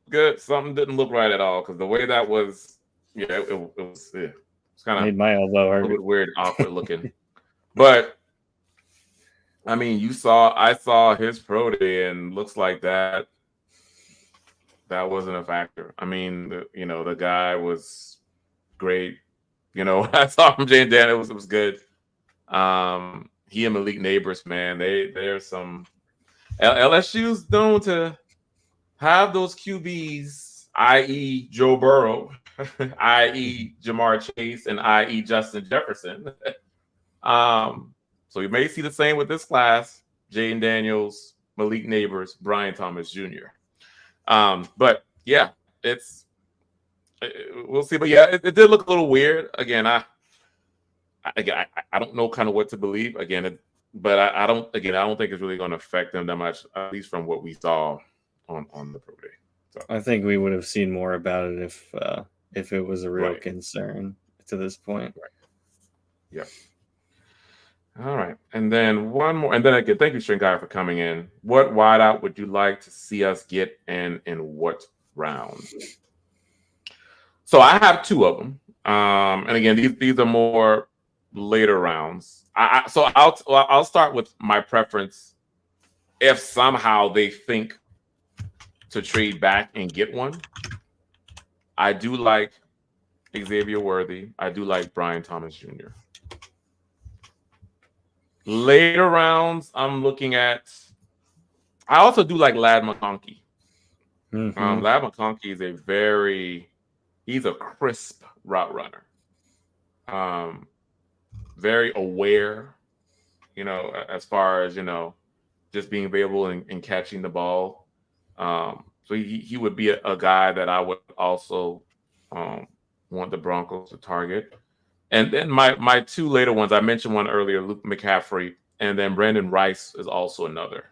good. Something didn't look right at all, because the way that was, it was kind of made my elbow hurt. A little bit weird, awkward looking. But I mean, I saw his pro day, and looks like that wasn't a factor. I mean, the guy was great. I saw from Jane Dan, it was good. He and Malik Neighbors, man, they're some. LSU's known to have those QBs, i.e. Joe Burrow, i.e. Jamar Chase, and i.e. Justin Jefferson. So you may see the same with this class: Jane Daniels, Malik Neighbors, Brian Thomas Jr. But yeah, we'll see. But yeah, it did look a little weird. Again, I don't know kind of what to believe. But I don't think it's really going to affect them that much, at least from what we saw on the pro day. So I think we would have seen more about it if it was a real concern to this point. Right. Yep. All right. And then one more. And then again, thank you, String Guy, for coming in. What wideout would you like to see us get, and in what round? So I have 2 of them. And again, these are more later rounds. So I'll start with my preference. If somehow they think to trade back and get one, I do like Xavier Worthy. I do like Brian Thomas Jr. Later rounds, I'm looking at. I also do like Lad McConkey. Lad McConkey is he's a crisp route runner. Very aware, as far as, just being available and catching the ball. So he would be a guy that I would also want the Broncos to target. And then my two later ones, I mentioned one earlier, Luke McCaffrey, and then Brandon Rice is also another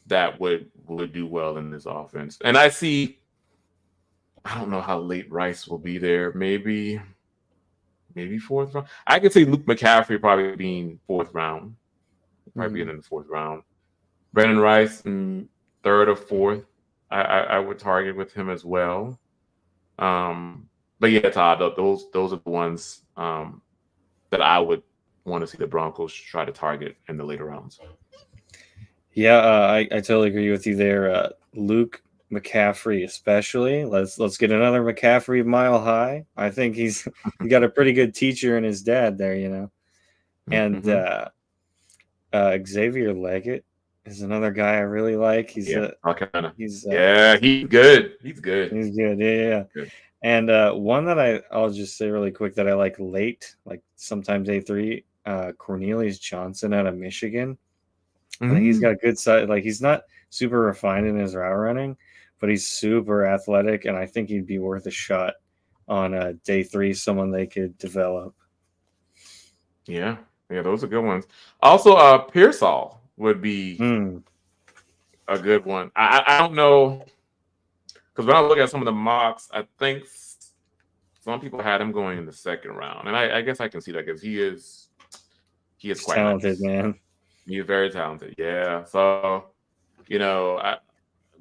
that would do well in this offense. And I don't know how late Rice will be there. Maybe fourth round. I could see Luke McCaffrey probably being fourth round. Probably being in the fourth round. Brandon Rice in third or fourth. I would target with him as well. But yeah, Todd, those are the ones that I would want to see the Broncos try to target in the later rounds. Yeah, I totally agree with you there. Luke McCaffrey, especially. Let's get another McCaffrey mile high. I think he's got a pretty good teacher in his dad there, And Xavier Leggett is another guy I really like. He's good. He's good. He's good. Yeah. Good. And one that I'll just say really quick that I like late, like sometimes A3, Cornelius Johnson out of Michigan. I think he's got a good side. Like, he's not super refined in his route running, but he's super athletic, and I think he'd be worth a shot on day 3, someone they could develop. Yeah, those are good ones. Also, Pearsall would be a good one. I don't know, because when I look at some of the mocks, I think some people had him going in the second round, and I guess I can see that because he is quite talented, nice. Man. He's very talented. Yeah. So,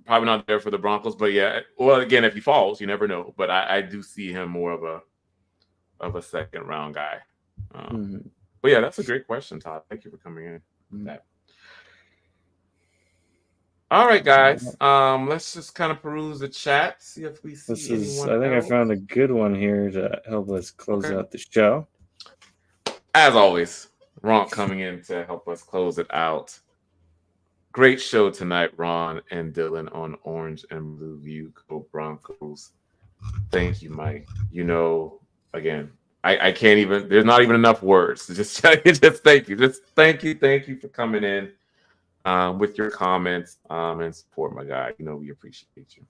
probably not there for the Broncos, but yeah. Well, again, if he falls, you never know. But I do see him more of a second round guy. But yeah, that's a great question, Todd. Thank you for coming in with that. All right, guys. Let's just kind of peruse the chat, see if we see anyone I think else. I found a good one here to help us close out the show. As always, Ron coming in to help us close it out. Great show tonight, Ron and Dylan on Orange and Blue View. Go Broncos. Thank you, Mike. Again, I can't even, there's not even enough words. Just thank you. Just thank you for coming in with your comments and support, my guy. We appreciate you.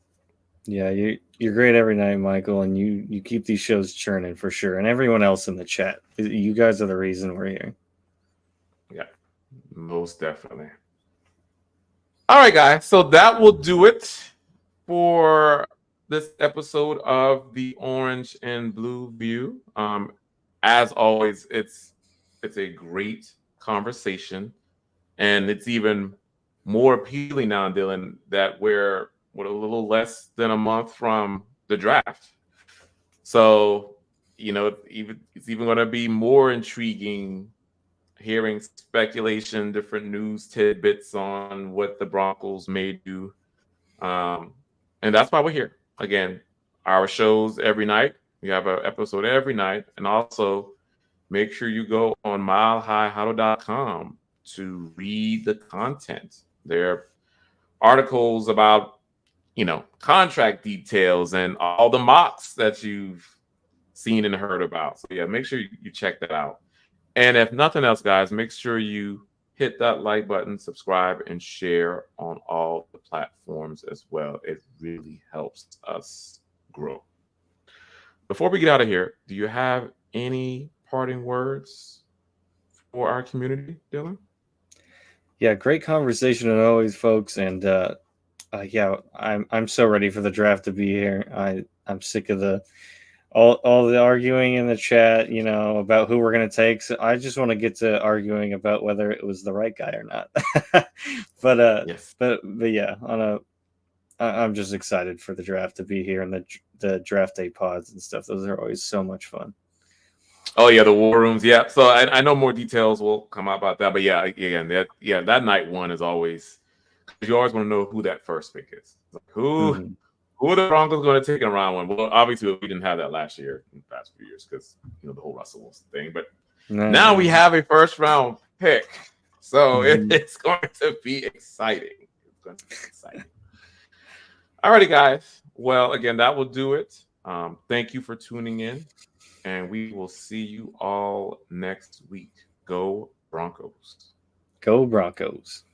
Yeah, you're great every night, Michael, and you keep these shows churning for sure. And everyone else in the chat, you guys are the reason we're here. Yeah, most definitely. All right, guys. So that will do it for this episode of the Orange and Blue View. As always, it's a great conversation, and it's even more appealing now, Dylan, that we're a little less than a month from the draft. So, it's even going to be more intriguing hearing speculation, different news tidbits on what the Broncos may do. And that's why we're here. Again, our shows every night. We have an episode every night. And also, make sure you go on milehighhuddle.com to read the content. There are articles about, contract details and all the mocks that you've seen and heard about. So, yeah, make sure you check that out. And if nothing else, guys, make sure you hit that like button, subscribe, and share on all the platforms as well. It really helps us grow. Before we get out of here, do you have any parting words for our community, Dylan? Yeah, great conversation as always, folks. And I'm so ready for the draft to be here. I'm sick of all the arguing in the chat, about who we're going to take. So I just want to get to arguing about whether it was the right guy or not. But yes. but yeah, on I'm just excited for the draft to be here and the draft day pods and stuff. Those are always so much fun. Oh yeah, the war rooms. Yeah. So I know more details will come out about that, but yeah, again, that night one is always, you always want to know who that first pick is. Like, who are the Broncos going to take in round one? Well, obviously we didn't have that last year, in the past few years, because the whole Russell Wilson thing. But now we have a first round pick, so it's going to be exciting. It's going to be exciting. Alrighty, guys. Well, again, that will do it. Thank you for tuning in, and we will see you all next week. Go Broncos. Go Broncos.